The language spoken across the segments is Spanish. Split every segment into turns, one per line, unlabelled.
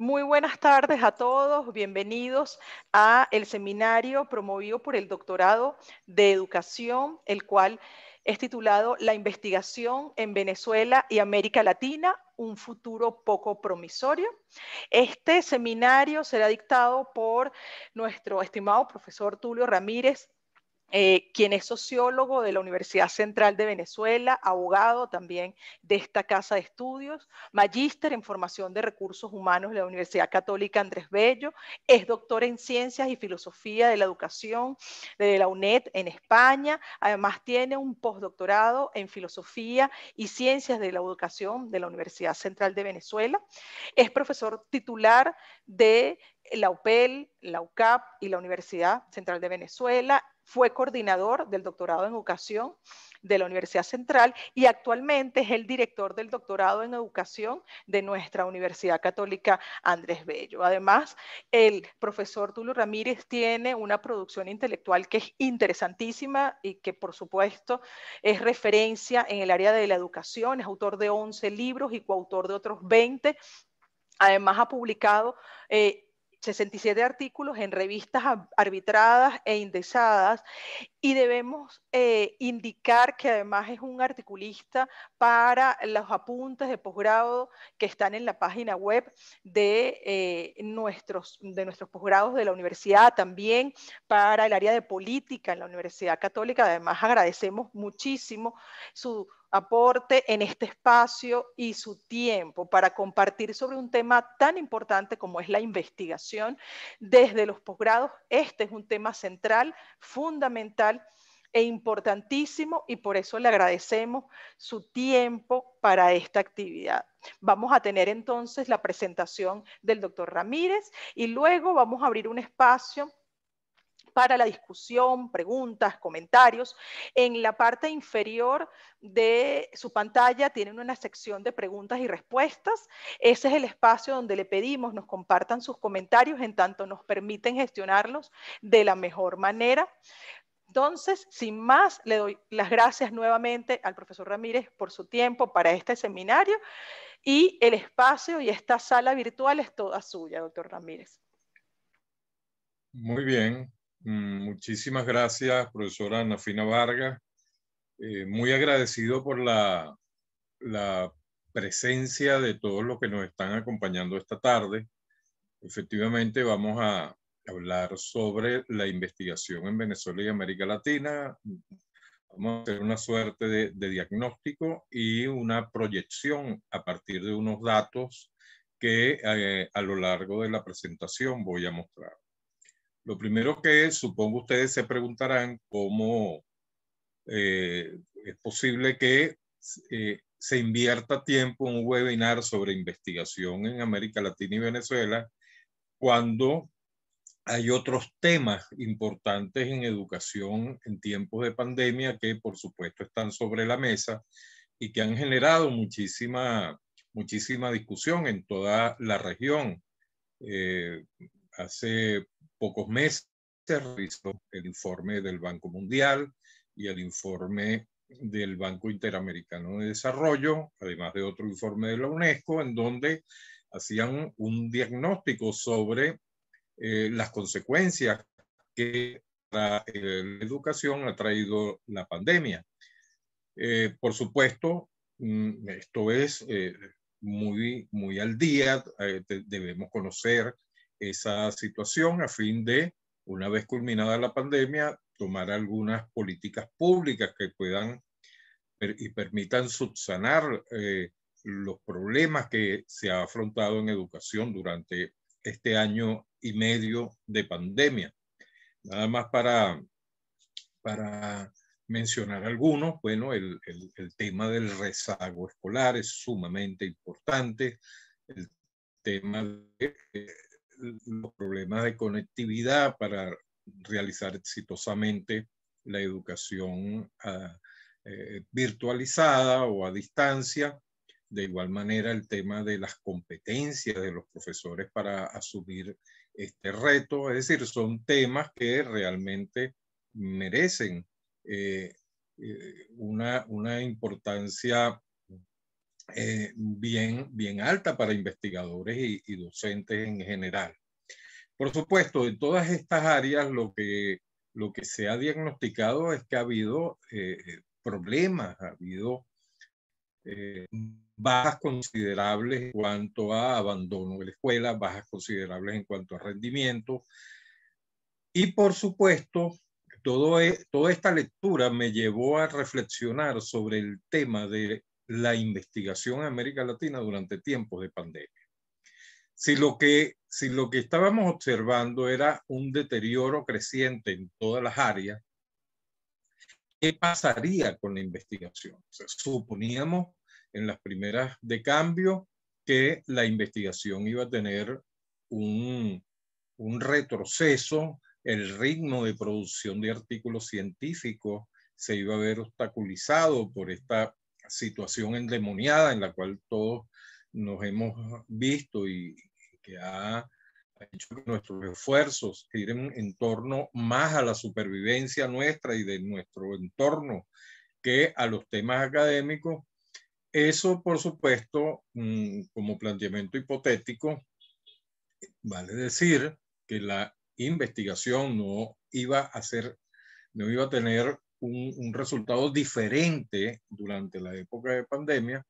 Muy buenas tardes a todos, bienvenidos a el seminario promovido por el Doctorado de Educación, el cual es titulado La investigación en Venezuela y América Latina, un futuro poco promisorio. Este seminario será dictado por nuestro estimado profesor Tulio Ramírez, quien es sociólogo de la Universidad Central de Venezuela, abogado también de esta casa de estudios, magíster en formación de recursos humanos de la Universidad Católica Andrés Bello, es doctor en ciencias y filosofía de la educación de la UNED en España, además tiene un postdoctorado en filosofía y ciencias de la educación de la Universidad Central de Venezuela, es profesor titular de la UPEL, la UCAP y la Universidad Central de Venezuela. Fue coordinador del doctorado en educación de la Universidad Central y actualmente es el director del doctorado en educación de nuestra Universidad Católica Andrés Bello. Además, el profesor Tulio Ramírez tiene una producción intelectual que es interesantísima y que por supuesto es referencia en el área de la educación, es autor de 11 libros y coautor de otros 20. Además ha publicado 67 artículos en revistas arbitradas e indexadas y debemos indicar que además es un articulista para los apuntes de posgrado que están en la página web de nuestros posgrados de la universidad, también para el área de política en la Universidad Católica. Además agradecemos muchísimo su aporte en este espacio y su tiempo para compartir sobre un tema tan importante como es la investigación desde los posgrados. Este es un tema central, fundamental e importantísimo y por eso le agradecemos su tiempo para esta actividad. Vamos a tener entonces la presentación del doctor Ramírez y luego vamos a abrir un espacio para la discusión, preguntas, comentarios. En la parte inferior de su pantalla tienen una sección de preguntas y respuestas. Ese es el espacio donde le pedimos nos compartan sus comentarios en tanto nos permiten gestionarlos de la mejor manera. Entonces, sin más, le doy las gracias nuevamente al profesor Ramírez por su tiempo para este seminario y el espacio y esta sala virtual es toda suya, doctor Ramírez.
Muy bien, muchísimas gracias, profesora Ana Fina Vargas. Muy agradecido por la presencia de todos los que nos están acompañando esta tarde. Efectivamente, vamos a hablar sobre la investigación en Venezuela y América Latina. Vamos a hacer una suerte de diagnóstico y una proyección a partir de unos datos que a lo largo de la presentación voy a mostrar. Lo primero que supongo ustedes se preguntarán cómo es posible que se invierta tiempo en un webinar sobre investigación en América Latina y Venezuela cuando hay otros temas importantes en educación en tiempos de pandemia que por supuesto están sobre la mesa y que han generado muchísima discusión en toda la región. Hace pocos meses realizó el informe del Banco Mundial y el informe del Banco Interamericano de Desarrollo, además de otro informe de la UNESCO, en donde hacían un diagnóstico sobre las consecuencias que para la educación ha traído la pandemia. Por supuesto, esto es muy al día, debemos conocer esa situación a fin de, una vez culminada la pandemia, tomar algunas políticas públicas que puedan y permitan subsanar los problemas que se ha afrontado en educación durante este año y medio de pandemia. Nada más para mencionar algunos, bueno, el tema del rezago escolar es sumamente importante, el tema de los problemas de conectividad para realizar exitosamente la educación virtualizada o a distancia. De igual manera, el tema de las competencias de los profesores para asumir este reto. Es decir, son temas que realmente merecen una importancia bien alta para investigadores y docentes en general. Por supuesto, en todas estas áreas lo que se ha diagnosticado es que ha habido problemas, ha habido bajas considerables en cuanto a abandono de la escuela, bajas considerables en cuanto a rendimiento. Y por supuesto, toda esta lectura me llevó a reflexionar sobre el tema de la investigación en América Latina durante tiempos de pandemia. Si lo que estábamos observando era un deterioro creciente en todas las áreas, ¿qué pasaría con la investigación? O sea, suponíamos en las primeras de cambio que la investigación iba a tener un retroceso, el ritmo de producción de artículos científicos se iba a ver obstaculizado por esta situación endemoniada en la cual todos nos hemos visto y que ha hecho que nuestros esfuerzos giren en torno más a la supervivencia nuestra y de nuestro entorno que a los temas académicos. Eso, por supuesto, como planteamiento hipotético, vale decir que la investigación no iba a tener un resultado diferente durante la época de pandemia.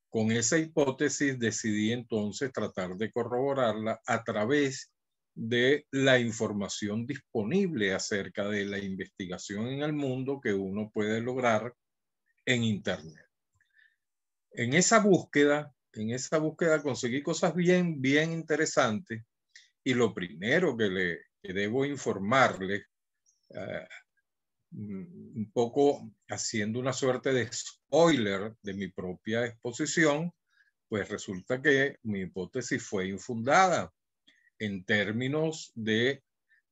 Con esa hipótesis decidí entonces tratar de corroborarla a través de la información disponible acerca de la investigación en el mundo que uno puede lograr en Internet. En esa búsqueda conseguí cosas bien interesantes y lo primero que debo informarles, un poco haciendo una suerte de spoiler de mi propia exposición, pues resulta que mi hipótesis fue infundada en términos de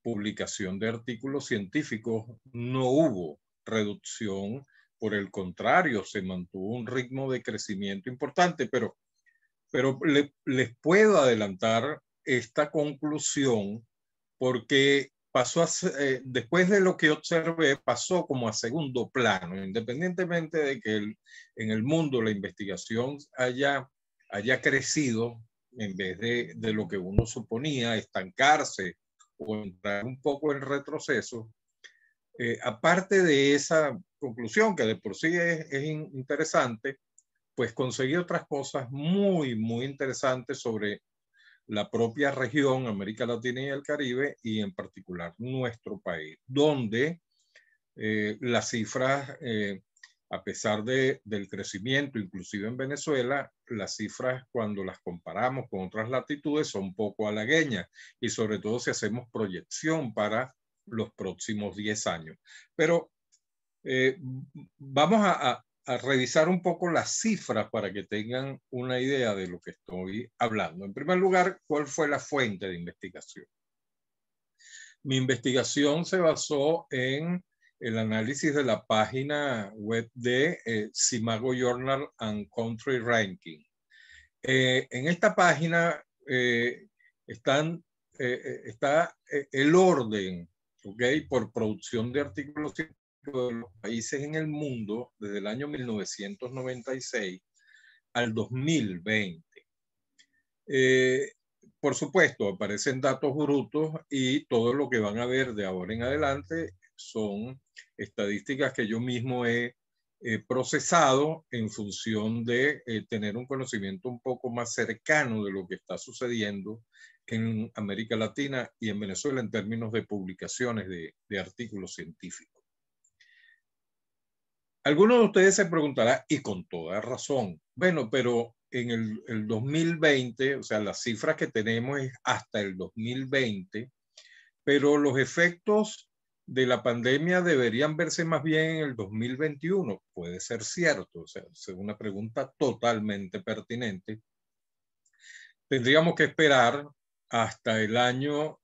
publicación de artículos científicos. No hubo reducción, por el contrario, se mantuvo un ritmo de crecimiento importante, pero les puedo adelantar esta conclusión porque después de lo que observé, pasó como a segundo plano, independientemente de que en el mundo la investigación haya crecido en vez de lo que uno suponía, estancarse o entrar un poco en retroceso. Aparte de esa conclusión, que de por sí es interesante, pues conseguí otras cosas muy interesantes sobre la propia región, América Latina y el Caribe, y en particular nuestro país, donde las cifras, a pesar del crecimiento, inclusive en Venezuela, las cifras cuando las comparamos con otras latitudes son poco halagüeñas, y sobre todo si hacemos proyección para los próximos 10 años. Pero vamos a revisar un poco las cifras para que tengan una idea de lo que estoy hablando. En primer lugar, ¿cuál fue la fuente de investigación? Mi investigación se basó en el análisis de la página web de Simago Journal and Country Ranking. En esta página está el orden, ¿okay?, por producción de artículos de los países en el mundo desde el año 1996 al 2020. Por supuesto, aparecen datos brutos y todo lo que van a ver de ahora en adelante son estadísticas que yo mismo he procesado en función de tener un conocimiento un poco más cercano de lo que está sucediendo en América Latina y en Venezuela en términos de publicaciones de artículos científicos. Algunos de ustedes se preguntarán, y con toda razón, bueno, pero en el 2020, o sea, las cifras que tenemos es hasta el 2020, pero los efectos de la pandemia deberían verse más bien en el 2021. Puede ser cierto, o sea, es una pregunta totalmente pertinente. Tendríamos que esperar hasta el año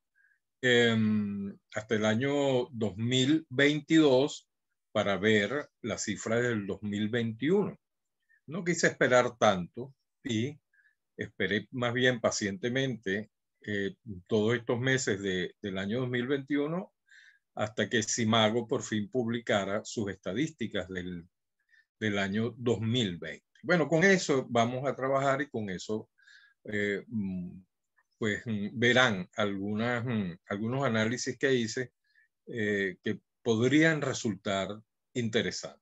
2022 para ver las cifras del 2021. No quise esperar tanto y esperé más bien pacientemente todos estos meses del año 2021 hasta que Simago por fin publicara sus estadísticas del año 2020. Bueno, con eso vamos a trabajar y con eso pues verán algunos análisis que hice que podrían resultar interesantes.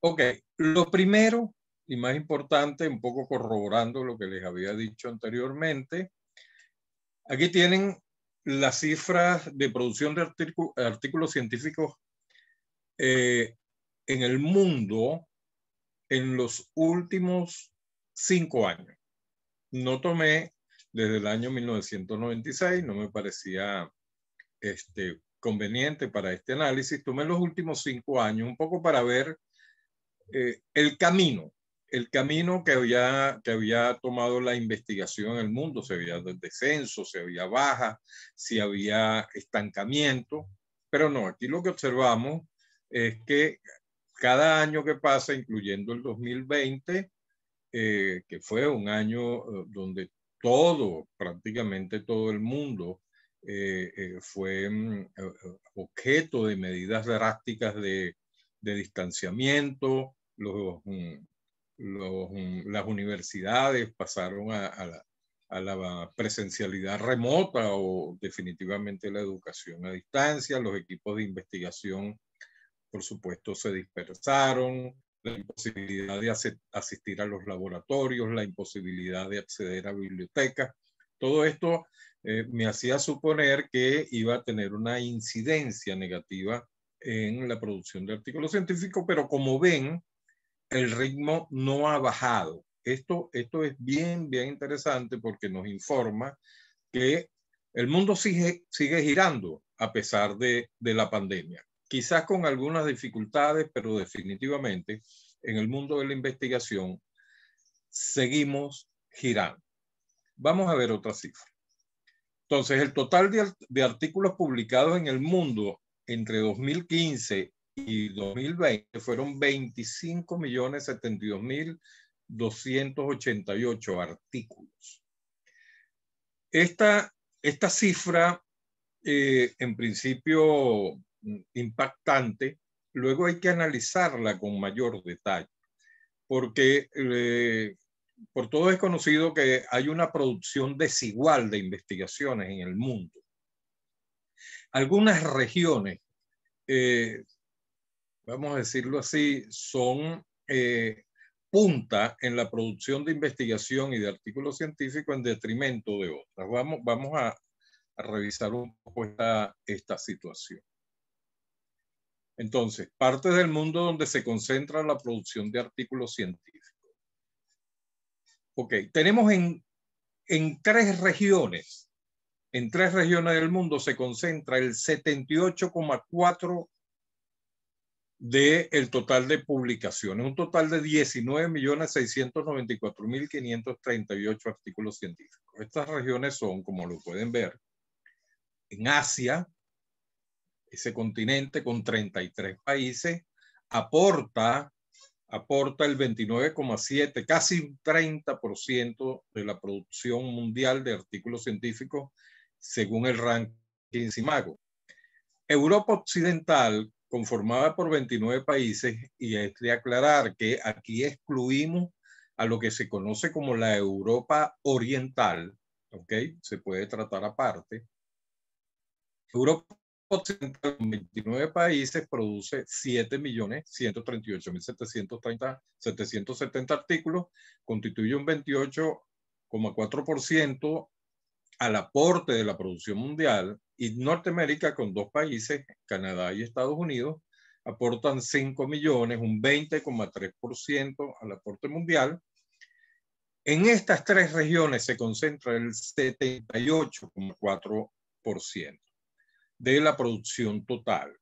Ok, lo primero y más importante, un poco corroborando lo que les había dicho anteriormente, aquí tienen las cifras de producción de artículos científicos en el mundo en los últimos 5 años. No tomé desde el año 1996, no me parecía conveniente para este análisis. Tomé los últimos 5 años un poco para ver el camino que había tomado la investigación en el mundo, si había descenso, si había baja, si había estancamiento, pero no, aquí lo que observamos es que cada año que pasa, incluyendo el 2020, que fue un año donde prácticamente todo el mundo fue objeto de medidas drásticas de distanciamiento. Las universidades pasaron a la presencialidad remota o definitivamente la educación a distancia. Los equipos de investigación, por supuesto, se dispersaron. La imposibilidad de asistir a los laboratorios, la imposibilidad de acceder a bibliotecas. Todo esto me hacía suponer que iba a tener una incidencia negativa en la producción de artículos científicos, pero como ven, el ritmo no ha bajado. Esto es bien interesante porque nos informa que el mundo sigue girando a pesar de la pandemia. Quizás con algunas dificultades, pero definitivamente en el mundo de la investigación seguimos girando. Vamos a ver otra cifra. Entonces, el total de artículos publicados en el mundo entre 2015 y 2020 fueron 25.072.288 artículos. Esta cifra, en principio impactante, luego hay que analizarla con mayor detalle, porque por todo es conocido que hay una producción desigual de investigaciones en el mundo. Algunas regiones, vamos a decirlo así, son punta en la producción de investigación y de artículos científicos en detrimento de otras. Vamos a revisar un poco esta situación. Entonces, parte del mundo donde se concentra la producción de artículos científicos. Ok, tenemos en 3 regiones. En 3 regiones del mundo se concentra el 78,4% del total de publicaciones, un total de 19.694.538 artículos científicos. Estas regiones son, como lo pueden ver, en Asia, ese continente con 33 países, aporta el 29,7%, casi un 30% de la producción mundial de artículos científicos según el ranking Simago. Europa Occidental, conformada por 29 países, y es de aclarar que aquí excluimos a lo que se conoce como la Europa Oriental, ¿ok? Se puede tratar aparte. Europa Occidental, con 29 países, produce 7.138.770 artículos, constituye un 28,4% al aporte de la producción mundial, y Norteamérica, con 2 países, Canadá y Estados Unidos, aportan 5 millones, un 20,3% al aporte mundial. En estas 3 regiones se concentra el 78,4% de la producción total.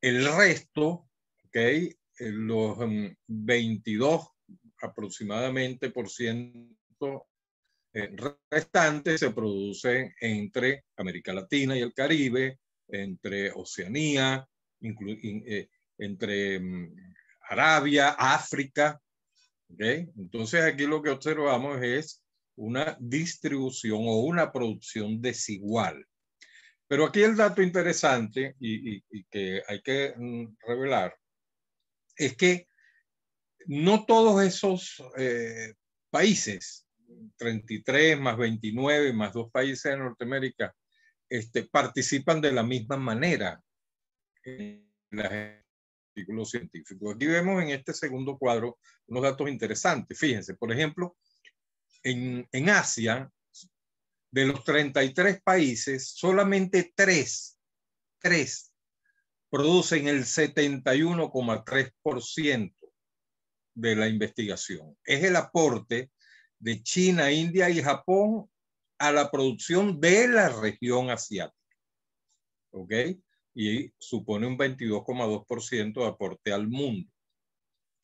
El resto, ¿okay? Los 22 aproximadamente por ciento restantes se producen entre América Latina y el Caribe, entre Oceanía, entre Arabia, África. ¿Okay? Entonces aquí lo que observamos es una distribución o una producción desigual. Pero aquí el dato interesante y que hay que revelar es que no todos esos países, 33 más 29 más 2 países de Norteamérica, participan de la misma manera en los artículos científicos. Aquí vemos en este segundo cuadro unos datos interesantes. Fíjense, por ejemplo, en Asia, de los 33 países, solamente 3 producen el 71,3% de la investigación. Es el aporte de China, India y Japón a la producción de la región asiática. ¿Ok? Y supone un 22,2% de aporte al mundo.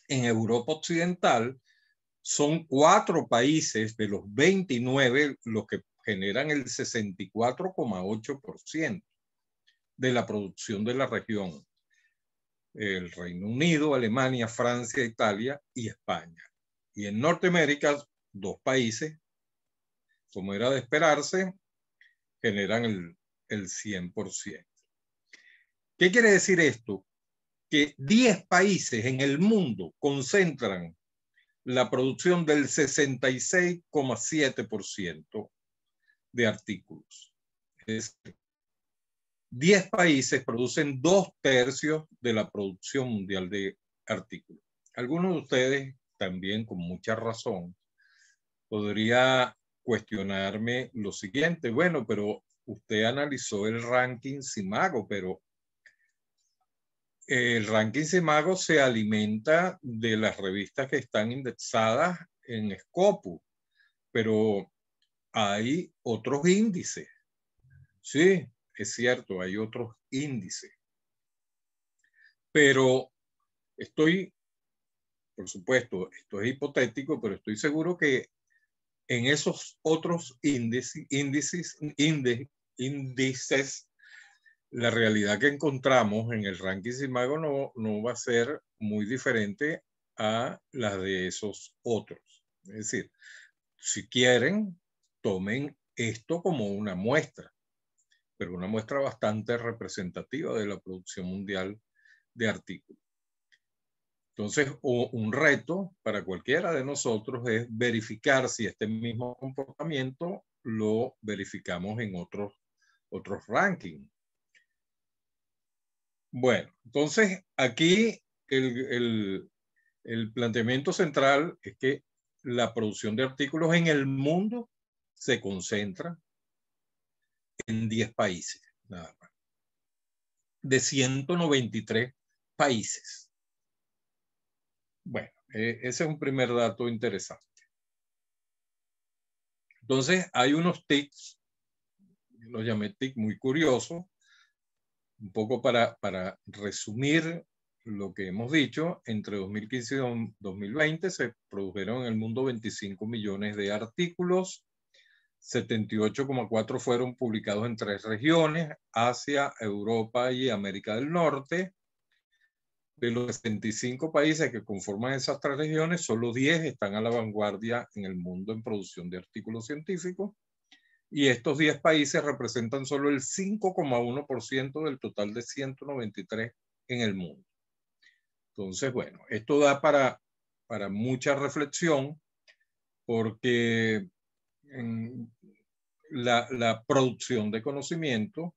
En Europa Occidental son 4 países de los 29 los que generan el 64,8% de la producción de la región. El Reino Unido, Alemania, Francia, Italia y España. Y en Norteamérica, 2 países, como era de esperarse, generan el 100%. ¿Qué quiere decir esto? Que 10 países en el mundo concentran la producción del 66,7% de artículos. Es decir, 10 países producen 2/3 de la producción mundial de artículos. Algunos de ustedes, también con mucha razón, podría cuestionarme lo siguiente: bueno, pero usted analizó el ranking Simago, pero el ranking Simago se alimenta de las revistas que están indexadas en Scopus, pero hay otros índices. Sí, es cierto, hay otros índices. Pero por supuesto, esto es hipotético, pero estoy seguro que en esos otros índices, la realidad que encontramos en el ranking Simago no va a ser muy diferente a la de esos otros. Es decir, si quieren, tomen esto como una muestra, pero una muestra bastante representativa de la producción mundial de artículos. Entonces, un reto para cualquiera de nosotros es verificar si este mismo comportamiento lo verificamos en otros rankings. Bueno, entonces aquí el planteamiento central es que la producción de artículos en el mundo se concentra en 10 países, nada más, de 193 países. Bueno, ese es un primer dato interesante. Entonces, hay unos tics, los llamé tics muy curiosos, un poco para resumir lo que hemos dicho. Entre 2015 y 2020 se produjeron en el mundo 25 millones de artículos, 78,4 fueron publicados en 3 regiones, Asia, Europa y América del Norte. De los 65 países que conforman esas 3 regiones, solo 10 están a la vanguardia en el mundo en producción de artículos científicos, y estos 10 países representan solo el 5,1% del total de 193 en el mundo. Entonces, bueno, esto da para mucha reflexión, porque la producción de conocimiento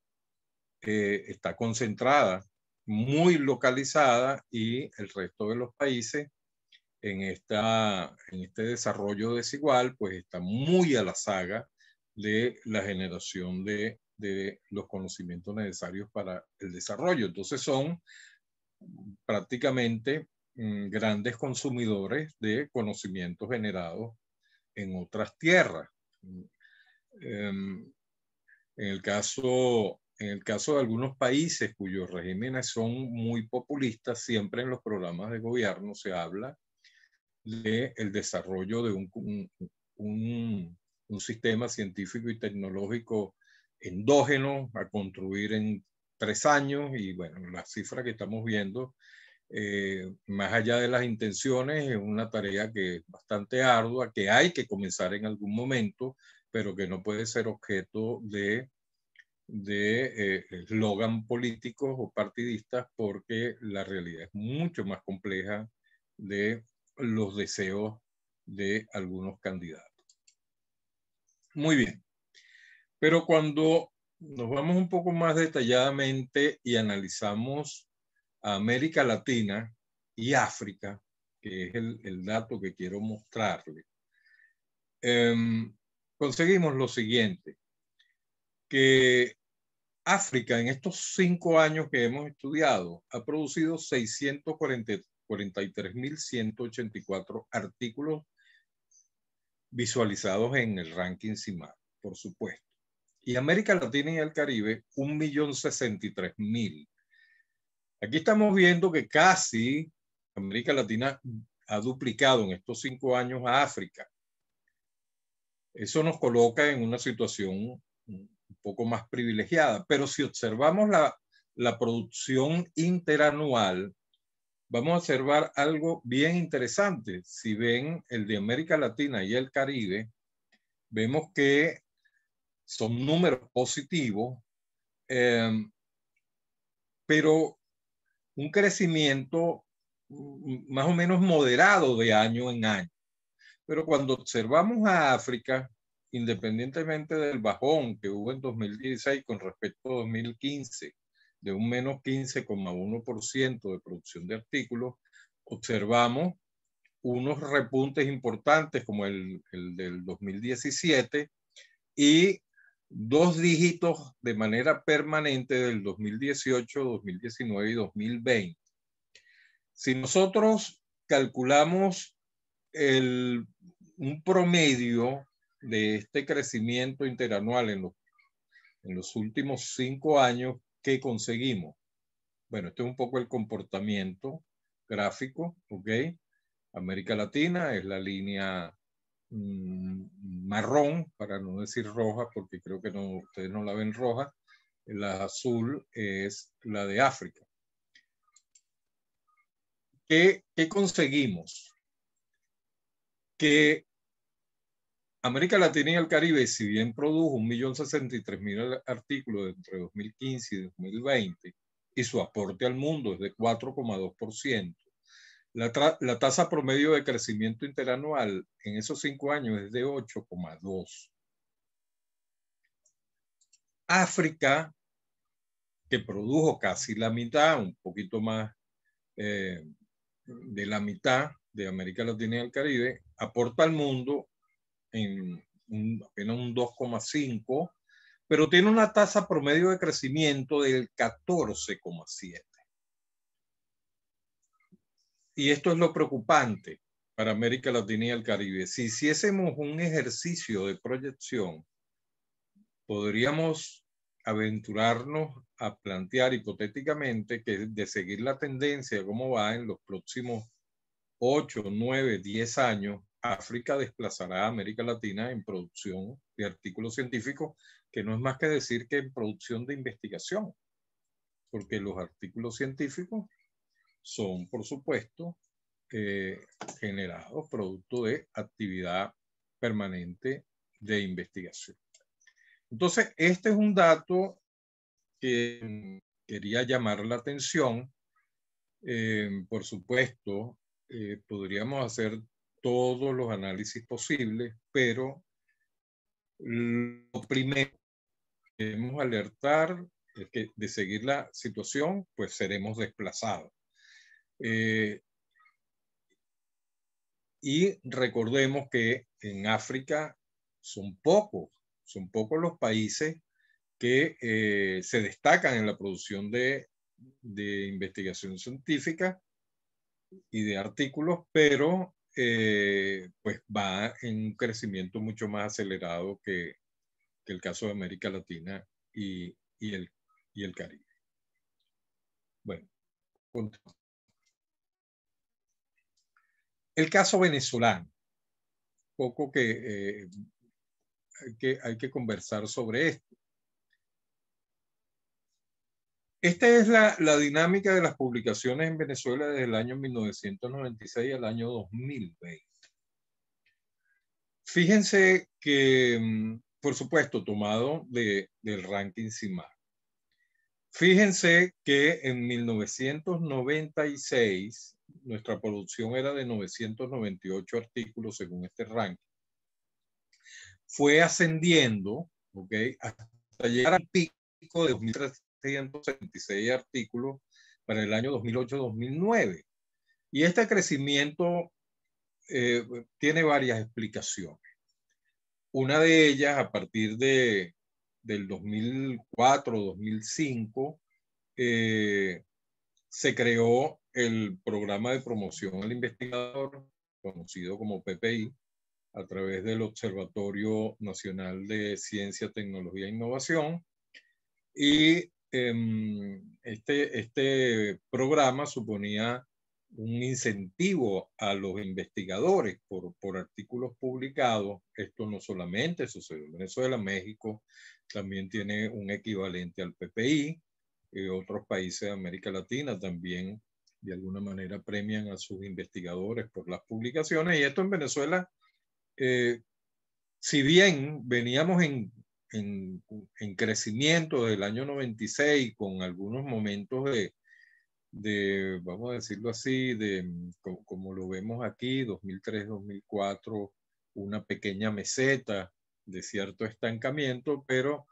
está concentrada, muy localizada, y el resto de los países en este desarrollo desigual pues está muy a la saga de la generación de los conocimientos necesarios para el desarrollo. Entonces son prácticamente grandes consumidores de conocimientos generados en otras tierras. En el caso de algunos países cuyos regímenes son muy populistas, siempre en los programas de gobierno se habla del desarrollo de un sistema científico y tecnológico endógeno a construir en 3 años. Y bueno, la cifra que estamos viendo, más allá de las intenciones, es una tarea que es bastante ardua, que hay que comenzar en algún momento, pero que no puede ser objeto de eslogan políticos o partidistas, porque la realidad es mucho más compleja de los deseos de algunos candidatos. Muy bien, pero cuando nos vamos un poco más detalladamente y analizamos a América Latina y África, que es el dato que quiero mostrarle, conseguimos lo siguiente, que África en estos 5 años que hemos estudiado ha producido 643.184 artículos visualizados en el ranking CIMAR, por supuesto. Y América Latina y el Caribe, 1.063.000. Aquí estamos viendo que casi América Latina ha duplicado en estos 5 años a África. Eso nos coloca en una situación un poco más privilegiada, pero si observamos la producción interanual, vamos a observar algo bien interesante. Si ven el de América Latina y el Caribe, vemos que son números positivos, pero un crecimiento más o menos moderado de año en año. Pero cuando observamos a África, independientemente del bajón que hubo en 2016 con respecto a 2015, de un menos 15,1% de producción de artículos, observamos unos repuntes importantes como el del 2017 y 2 dígitos de manera permanente del 2018, 2019 y 2020. Si nosotros calculamos un promedio de este crecimiento interanual en los últimos 5 años, ¿qué conseguimos? Bueno, este es un poco el comportamiento gráfico, ¿ok? América Latina es la línea marrón, para no decir roja, porque creo que no, ustedes no la ven roja. La azul es la de África. ¿Qué conseguimos? Que América Latina y el Caribe, si bien produjo 1.063.000 artículos entre 2015 y 2020, y su aporte al mundo es de 4,2%, la tasa promedio de crecimiento interanual en esos 5 años es de 8,2%. África, que produjo casi la mitad, un poquito más de la mitad de América Latina y el Caribe, aporta al mundo en apenas un 2,5%, pero tiene una tasa promedio de crecimiento del 14,7%. Y esto es lo preocupante para América Latina y el Caribe. Si hiciésemos un ejercicio de proyección, podríamos aventurarnos a plantear hipotéticamente que de seguir la tendencia de cómo va en los próximos 8, 9, 10 años, África desplazará a América Latina en producción de artículos científicos, que no es más que decir que en producción de investigación, porque los artículos científicos son, por supuesto, generados producto de actividad permanente de investigación. Entonces, este es un dato que quería llamar la atención. Por supuesto, podríamos hacer todos los análisis posibles, pero lo primero que debemos alertar es que de seguir la situación, pues seremos desplazados. Y recordemos que en África son pocos los países que se destacan en la producción de investigación científica y de artículos, pero pues va en un crecimiento mucho más acelerado que el caso de América Latina y el Caribe. Bueno, el caso venezolano, poco que hay que conversar sobre esto. Esta es la dinámica de las publicaciones en Venezuela desde el año 1996 al año 2020. Fíjense que, por supuesto, tomado del ranking CIMAR. Fíjense que en 1996 nuestra producción era de 998 artículos según este ranking. Fue ascendiendo, ¿ok?, hasta llegar al pico de 2.376 artículos para el año 2008-2009. Y este crecimiento tiene varias explicaciones. Una de ellas, a partir del 2004-2005, se creó el programa de promoción al investigador, conocido como PPI, a través del Observatorio Nacional de Ciencia, Tecnología e Innovación. Y este programa suponía un incentivo a los investigadores por artículos publicados. Esto no solamente sucedió en Venezuela, México también tiene un equivalente al PPI. Otros países de América Latina también de alguna manera premian a sus investigadores por las publicaciones. Y esto en Venezuela, si bien veníamos en crecimiento del año 96 con algunos momentos vamos a decirlo así, como lo vemos aquí, 2003-2004, una pequeña meseta de cierto estancamiento, pero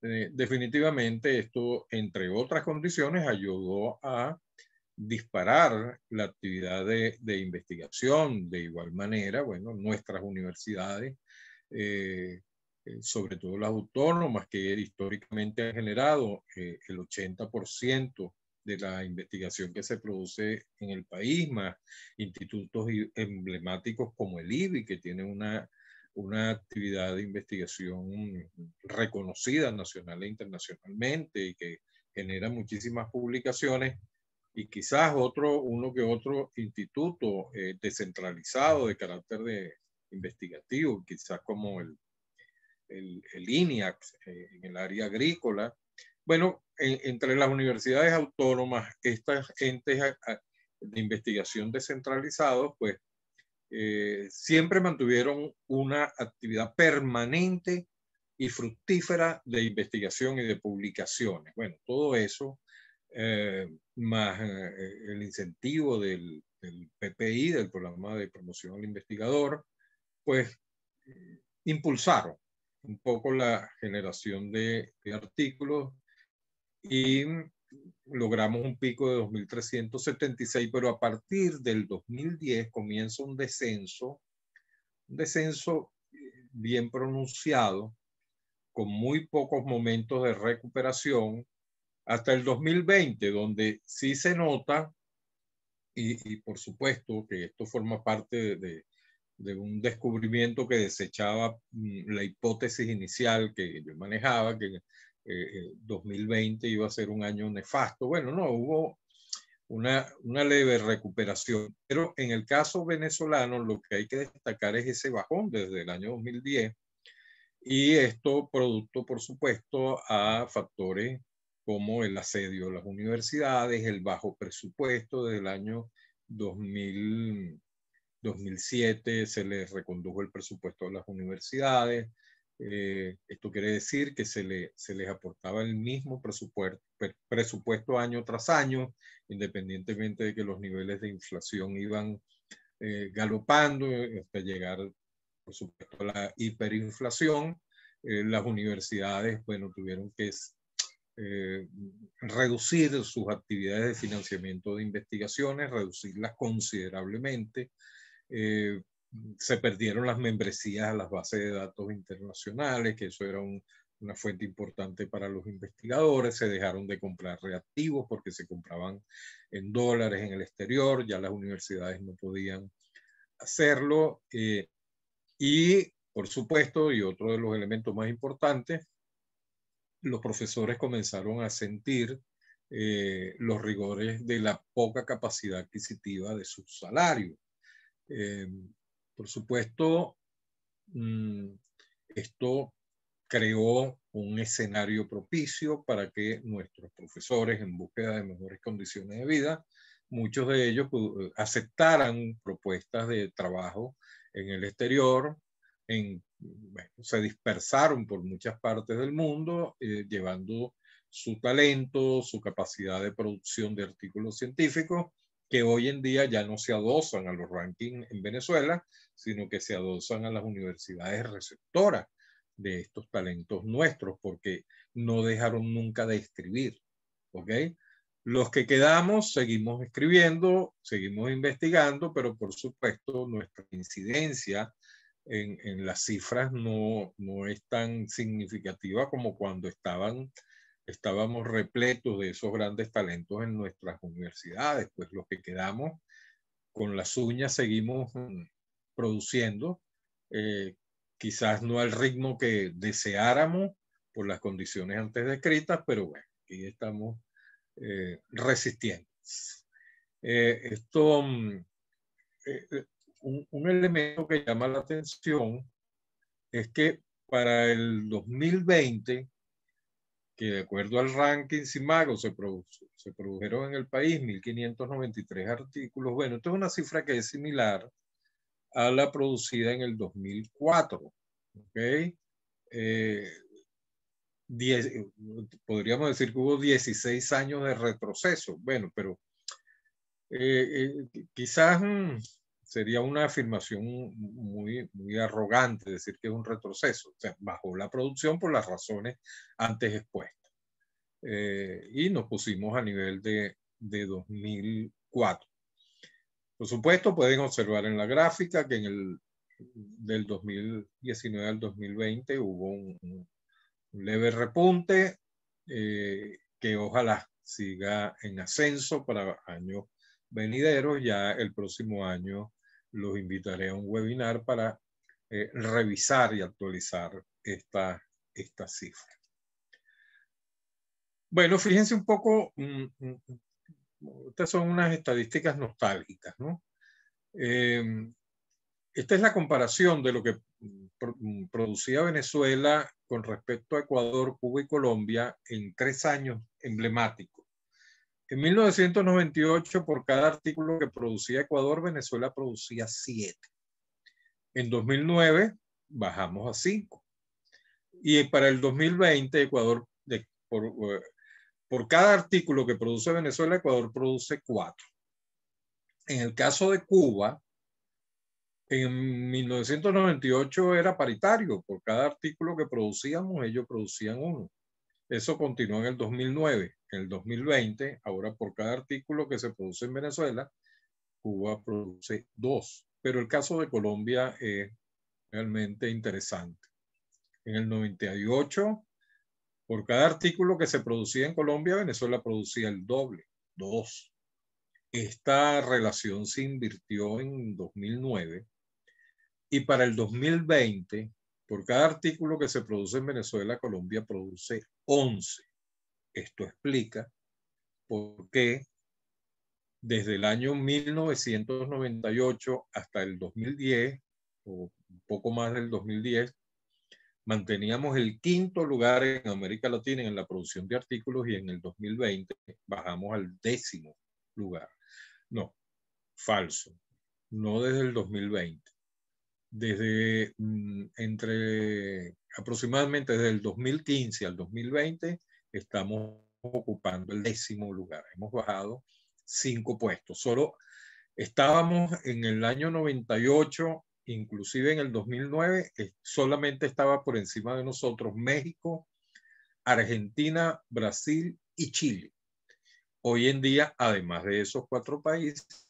definitivamente esto, entre otras condiciones, ayudó a disparar la actividad de investigación. De igual manera, bueno, nuestras universidades, sobre todo las autónomas, que históricamente han generado el 80% de la investigación que se produce en el país, más institutos emblemáticos como el IBI, que tiene una actividad de investigación reconocida nacional e internacionalmente y que genera muchísimas publicaciones, y quizás uno que otro instituto descentralizado de carácter investigativo, quizás como el INIAC en el área agrícola. Bueno, entre las universidades autónomas, estas entes de investigación descentralizados, pues siempre mantuvieron una actividad permanente y fructífera de investigación y de publicaciones. Bueno, todo eso, más el incentivo del PPI, del Programa de Promoción al Investigador, pues impulsaron un poco la generación de artículos y logramos un pico de 2.376, pero a partir del 2010 comienza un descenso bien pronunciado, con muy pocos momentos de recuperación, hasta el 2020, donde sí se nota, y por supuesto que esto forma parte de un descubrimiento que desechaba la hipótesis inicial que yo manejaba, que 2020 iba a ser un año nefasto. Bueno, no, hubo una leve recuperación, pero en el caso venezolano lo que hay que destacar es ese bajón desde el año 2010, y esto producto, por supuesto, a factores como el asedio a las universidades, el bajo presupuesto. Desde el año 2007 se les recondujo el presupuesto a las universidades. Esto quiere decir que se les aportaba el mismo presupuesto año tras año, independientemente de que los niveles de inflación iban galopando hasta llegar, por supuesto, a la hiperinflación. Las universidades, bueno, tuvieron que reducir sus actividades de financiamiento de investigaciones, reducirlas considerablemente. Se perdieron las membresías a las bases de datos internacionales, que eso era una fuente importante para los investigadores. Se dejaron de comprar reactivos porque se compraban en dólares en el exterior, ya las universidades no podían hacerlo. Y, por supuesto, y otro de los elementos más importantes, los profesores comenzaron a sentir los rigores de la poca capacidad adquisitiva de sus salarios. Por supuesto, esto creó un escenario propicio para que nuestros profesores, en búsqueda de mejores condiciones de vida, muchos de ellos aceptaran propuestas de trabajo en el exterior. Se dispersaron por muchas partes del mundo, llevando su talento, su capacidad de producción de artículos científicos que hoy en día ya no se adosan a los rankings en Venezuela, sino que se adosan a las universidades receptoras de estos talentos nuestros, porque no dejaron nunca de escribir, ¿ok? Los que quedamos seguimos escribiendo, seguimos investigando, pero por supuesto nuestra incidencia en las cifras no es tan significativa como cuando estábamos repletos de esos grandes talentos en nuestras universidades. Pues los que quedamos con las uñas seguimos produciendo, quizás no al ritmo que deseáramos por las condiciones antes descritas, pero bueno, aquí estamos resistiendo. Esto, un elemento que llama la atención es que para el 2020, que de acuerdo al ranking CIMAGO se produjeron en el país 1.593 artículos. Bueno, esto es una cifra que es similar a la producida en el 2004. ¿Okay? Podríamos decir que hubo 16 años de retroceso. Bueno, pero quizás sería una afirmación muy arrogante decir que es un retroceso. O sea, bajó la producción por las razones antes expuestas. Y nos pusimos a nivel de 2004. Por supuesto, pueden observar en la gráfica que del 2019 al 2020 hubo un leve repunte que ojalá siga en ascenso para años venideros. Ya el próximo año los invitaré a un webinar para revisar y actualizar esta cifra. Bueno, fíjense un poco, estas son unas estadísticas nostálgicas, ¿no? Esta es la comparación de lo que producía Venezuela con respecto a Ecuador, Cuba y Colombia en 3 años emblemáticos. En 1998, por cada artículo que producía Ecuador, Venezuela producía 7. En 2009, bajamos a 5. Y para el 2020, Ecuador, por cada artículo que produce Venezuela, Ecuador produce 4. En el caso de Cuba, en 1998 era paritario. Por cada artículo que producíamos, ellos producían 1. Eso continuó en el 2009. En el 2020, ahora por cada artículo que se produce en Venezuela, Cuba produce 2. Pero el caso de Colombia es realmente interesante. En el 98, por cada artículo que se producía en Colombia, Venezuela producía el doble, 2. Esta relación se invirtió en 2009 y para el 2020, por cada artículo que se produce en Venezuela, Colombia produce 11. Esto explica por qué desde el año 1998 hasta el 2010, o un poco más del 2010, manteníamos el 5º lugar en América Latina en la producción de artículos y en el 2020 bajamos al 10º lugar. No, falso. No desde el 2020. Desde aproximadamente desde el 2015 al 2020 estamos ocupando el 10º lugar. Hemos bajado 5 puestos. Solo estábamos en el año 98, inclusive en el 2009, solamente estaba por encima de nosotros México, Argentina, Brasil y Chile. Hoy en día, además de esos 4 países,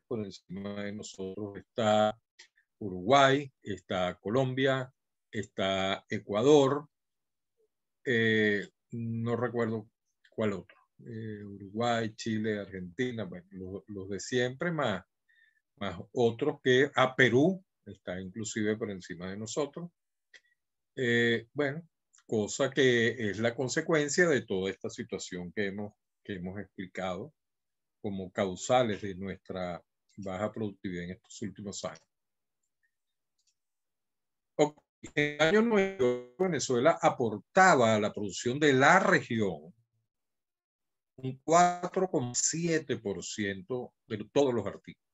por encima de nosotros está Uruguay, está Colombia, está Ecuador, no recuerdo cuál otro. Uruguay, Chile, Argentina, bueno, los de siempre, más otros que a Perú está inclusive por encima de nosotros. Bueno, cosa que es la consecuencia de toda esta situación que hemos explicado como causales de nuestra baja productividad en estos últimos años. En el año 90, Venezuela aportaba a la producción de la región un 4,7% de todos los artículos.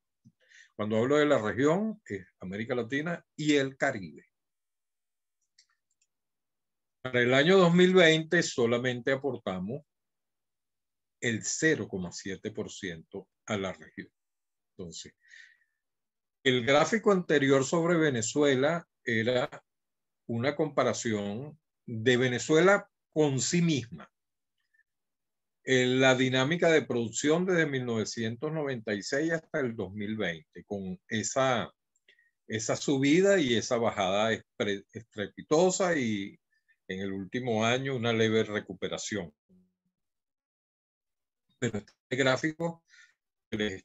Cuando hablo de la región, es América Latina y el Caribe. Para el año 2020 solamente aportamos el 0,7% a la región. Entonces, el gráfico anterior sobre Venezuela era una comparación de Venezuela con sí misma. La dinámica de producción desde 1996 hasta el 2020, con esa subida y esa bajada estrepitosa y en el último año una leve recuperación. Pero este gráfico les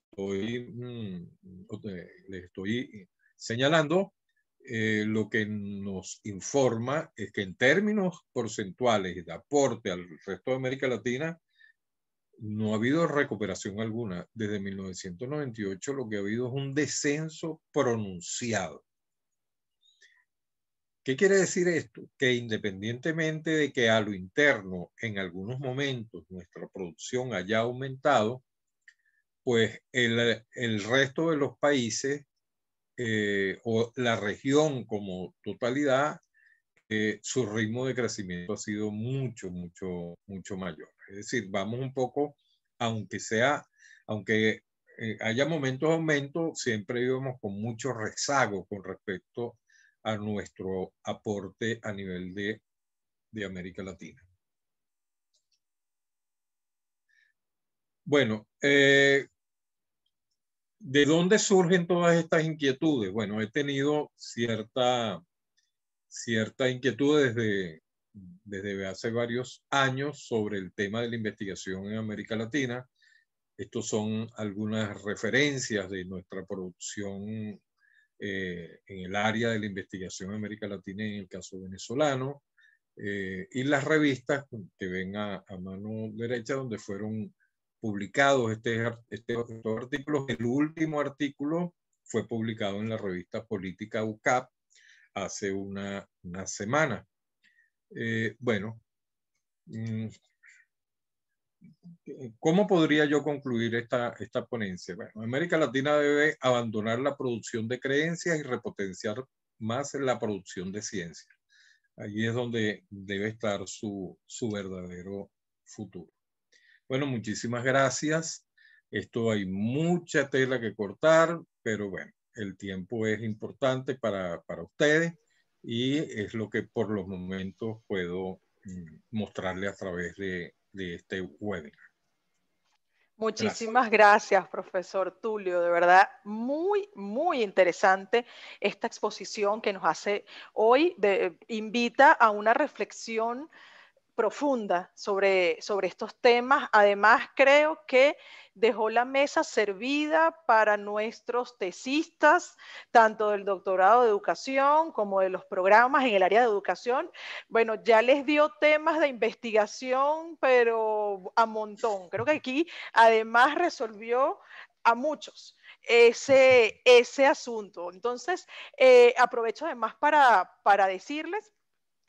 estoy señalando, lo que nos informa es que en términos porcentuales de aporte al resto de América Latina, no ha habido recuperación alguna. Desde 1998 lo que ha habido es un descenso pronunciado. ¿Qué quiere decir esto? Que independientemente de que a lo interno en algunos momentos nuestra producción haya aumentado, pues el resto de los países o la región como totalidad, su ritmo de crecimiento ha sido mucho, mucho, mucho mayor. Es decir, vamos un poco, aunque haya momentos de aumento, siempre íbamos con mucho rezago con respecto a nuestro aporte a nivel de América Latina. Bueno, ¿de dónde surgen todas estas inquietudes? Bueno, he tenido cierta inquietud desde hace varios años sobre el tema de la investigación en América Latina. Estos son algunas referencias de nuestra producción en el área de la investigación en América Latina, en el caso venezolano, y las revistas que ven a mano derecha, donde fueron publicados estos artículos. El último artículo fue publicado en la revista Política UCAP hace una semana. Bueno, ¿cómo podría yo concluir esta ponencia? Bueno, América Latina debe abandonar la producción de creencias y repotenciar más la producción de ciencia. Allí es donde debe estar su verdadero futuro. Bueno, muchísimas gracias. Esto hay mucha tela que cortar, pero bueno, el tiempo es importante para ustedes y es lo que por los momentos puedo mostrarle a través de este webinar.
Muchísimas gracias, profesor Tulio. De verdad, muy, muy interesante esta exposición que nos hace hoy. Invita a una reflexión profunda sobre estos temas. Además, creo que dejó la mesa servida para nuestros tesistas, tanto del doctorado de educación como de los programas en el área de educación. Bueno, ya les dio temas de investigación, pero a montón. Creo que aquí además resolvió a muchos ese asunto. Entonces, aprovecho además para decirles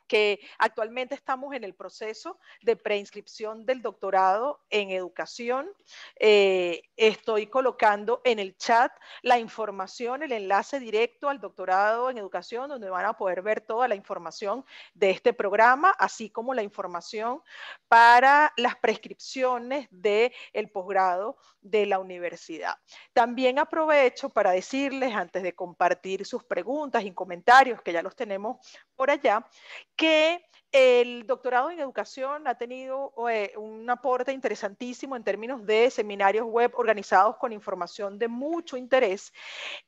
que actualmente estamos en el proceso de preinscripción del doctorado en educación. Estoy colocando en el chat la información, el enlace directo al doctorado en educación, donde van a poder ver toda la información de este programa, así como la información para las prescripciones del posgrado de la universidad. También aprovecho para decirles, antes de compartir sus preguntas y comentarios, que ya los tenemos por allá, que el doctorado en educación ha tenido un aporte interesantísimo en términos de seminarios web organizados con información de mucho interés.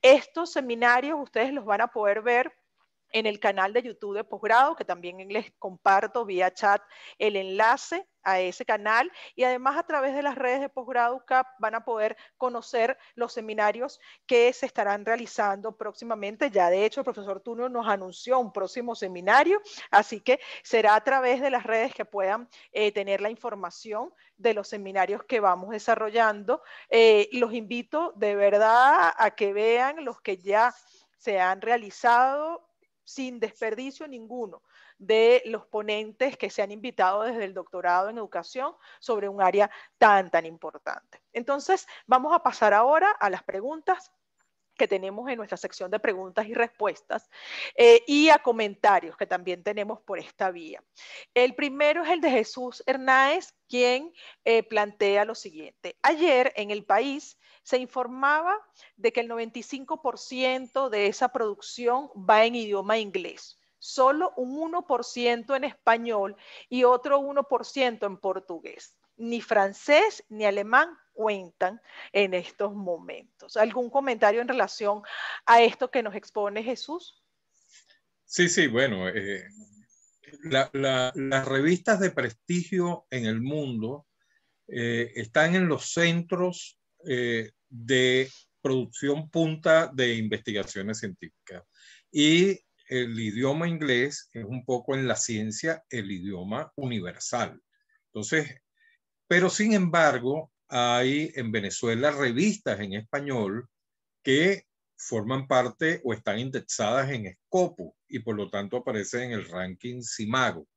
Estos seminarios ustedes los van a poder ver en el canal de YouTube de posgrado, que también les comparto vía chat el enlace a ese canal, y además a través de las redes de posgrado UCAP van a poder conocer los seminarios que se estarán realizando próximamente. Ya de hecho el profesor Tulio nos anunció un próximo seminario, así que será a través de las redes que puedan tener la información de los seminarios que vamos desarrollando. Los invito de verdad a que vean los que ya se han realizado sin desperdicio ninguno de los ponentes que se han invitado desde el doctorado en educación sobre un área tan importante. Entonces, vamos a pasar ahora a las preguntas que tenemos en nuestra sección de preguntas y respuestas y a comentarios que también tenemos por esta vía. El primero es el de Jesús Hernández, quien plantea lo siguiente. Ayer en El País se informaba de que el 95% de esa producción va en idioma inglés, solo un 1% en español y otro 1% en portugués. Ni francés ni alemán cuentan en estos momentos. ¿Algún comentario en relación a esto que nos expone Jesús?
Sí, sí, bueno, las revistas de prestigio en el mundo están en los centros de producción punta de investigaciones científicas. Y el idioma inglés es un poco en la ciencia el idioma universal. Entonces, pero sin embargo, hay en Venezuela revistas en español que forman parte o están indexadas en Scopus y por lo tanto aparecen en el ranking CIMAGO.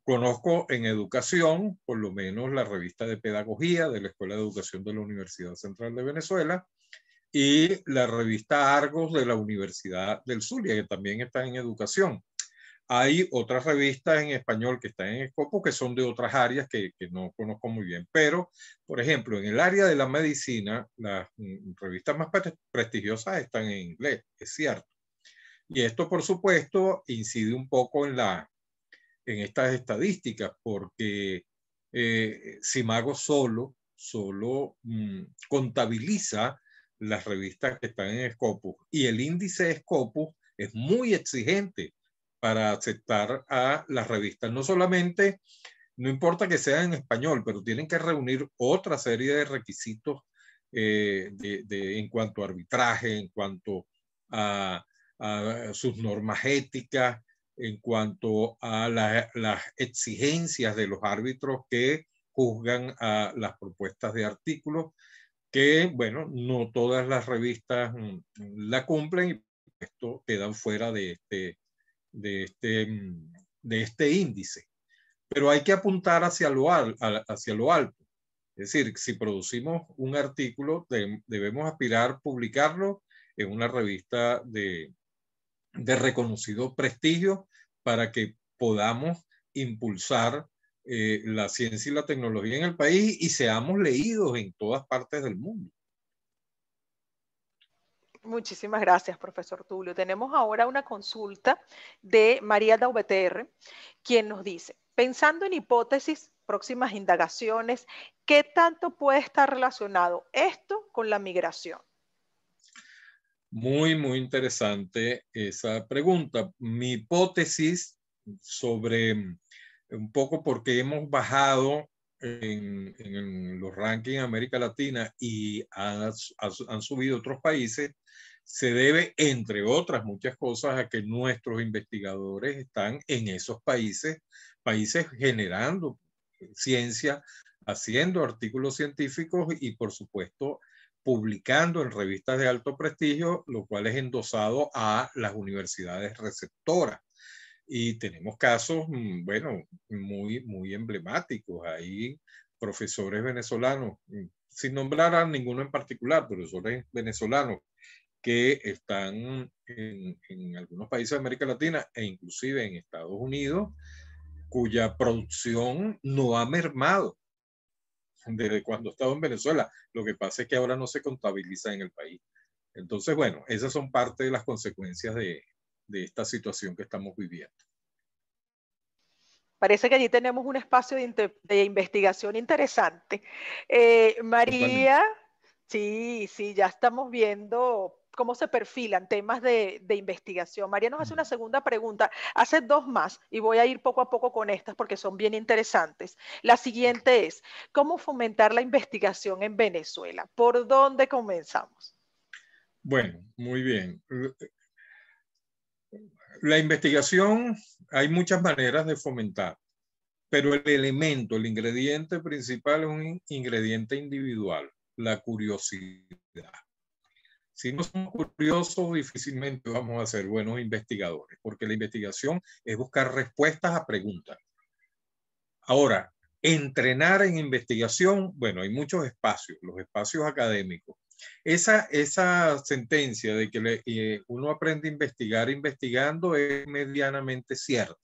Conozco en educación, por lo menos la revista de pedagogía de la Escuela de Educación de la Universidad Central de Venezuela y la revista Argos de la Universidad del Zulia, que también está en educación. Hay otras revistas en español que están en Scopus que son de otras áreas que no conozco muy bien, pero, por ejemplo, en el área de la medicina, las revistas más prestigiosas están en inglés, es cierto. Y esto, por supuesto, incide un poco en estas estadísticas, porque Simago solo contabiliza las revistas que están en Scopus y el índice Scopus es muy exigente para aceptar a las revistas. No solamente, no importa que sean en español, pero tienen que reunir otra serie de requisitos en cuanto a arbitraje, en cuanto a sus normas éticas, en cuanto a las exigencias de los árbitros que juzgan a las propuestas de artículos, que, bueno, no todas las revistas la cumplen y esto quedan fuera de este índice. Pero hay que apuntar hacia lo alto. Es decir, si producimos un artículo, debemos aspirar a publicarlo en una revista de reconocido prestigio para que podamos impulsar la ciencia y la tecnología en el país y seamos leídos en todas partes del mundo.
Muchísimas gracias, profesor Tulio. Tenemos ahora una consulta de María Daubeterre, quien nos dice, pensando en hipótesis, próximas indagaciones, ¿qué tanto puede estar relacionado esto con la migración?
Muy, muy interesante esa pregunta. Mi hipótesis sobre un poco por qué hemos bajado en los rankings en América Latina y han subido otros países, se debe, entre otras muchas cosas, a que nuestros investigadores están en esos países generando ciencia, haciendo artículos científicos y, por supuesto, publicando en revistas de alto prestigio, lo cual es endosado a las universidades receptoras. Y tenemos casos, bueno, muy, muy emblemáticos. Hay profesores venezolanos, sin nombrar a ninguno en particular, profesores venezolanos que están en algunos países de América Latina e inclusive en Estados Unidos, cuya producción no ha mermado desde cuando estaba en Venezuela. Lo que pasa es que ahora no se contabiliza en el país. Entonces, bueno, esas son parte de las consecuencias de esta situación que estamos viviendo.
Parece que allí tenemos un espacio de investigación interesante. María, sí, ya estamos viendo cómo se perfilan temas de investigación. María nos hace una segunda pregunta, hace dos más y voy a ir poco a poco con estas porque son bien interesantes. La siguiente es, ¿cómo fomentar la investigación en Venezuela? ¿Por dónde comenzamos?
Bueno, muy bien. La investigación, hay muchas maneras de fomentar, pero el elemento, el ingrediente principal es un ingrediente individual, la curiosidad. Si no somos curiosos, difícilmente vamos a ser buenos investigadores, porque la investigación es buscar respuestas a preguntas. Ahora, entrenar en investigación, bueno, hay muchos espacios, los espacios académicos. Esa sentencia de que uno aprende a investigar investigando es medianamente cierta.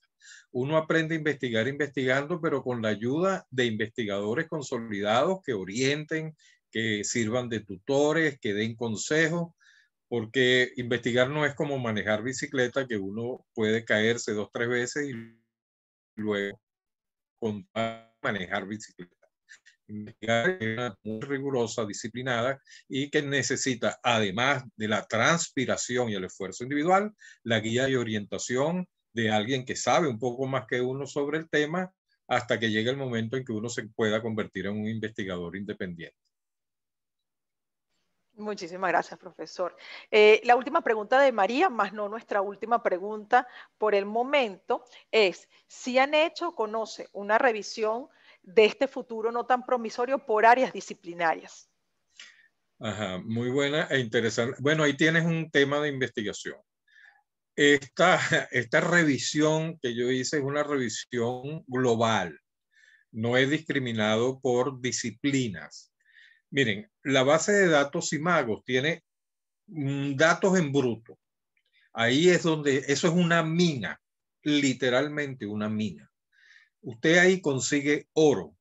Uno aprende a investigar investigando, pero con la ayuda de investigadores consolidados que orienten, que sirvan de tutores, que den consejos, porque investigar no es como manejar bicicleta, que uno puede caerse 2, 3 veces y luego manejar bicicleta. Investigar es una muy rigurosa, disciplinada y que necesita, además de la transpiración y el esfuerzo individual, la guía y orientación de alguien que sabe un poco más que uno sobre el tema hasta que llegue el momento en que uno se pueda convertir en un investigador independiente.
Muchísimas gracias, profesor. La última pregunta de María, más no nuestra última pregunta por el momento, es si han hecho o conoce una revisión de este futuro no tan promisorio por áreas disciplinarias.
Ajá, muy buena e interesante. Bueno, ahí tienes un tema de investigación. Esta revisión que yo hice es una revisión global. No he discriminado por disciplinas. Miren, la base de datos Imagos tiene datos en bruto. Ahí es donde, eso es una mina, literalmente una mina. Usted ahí consigue oro,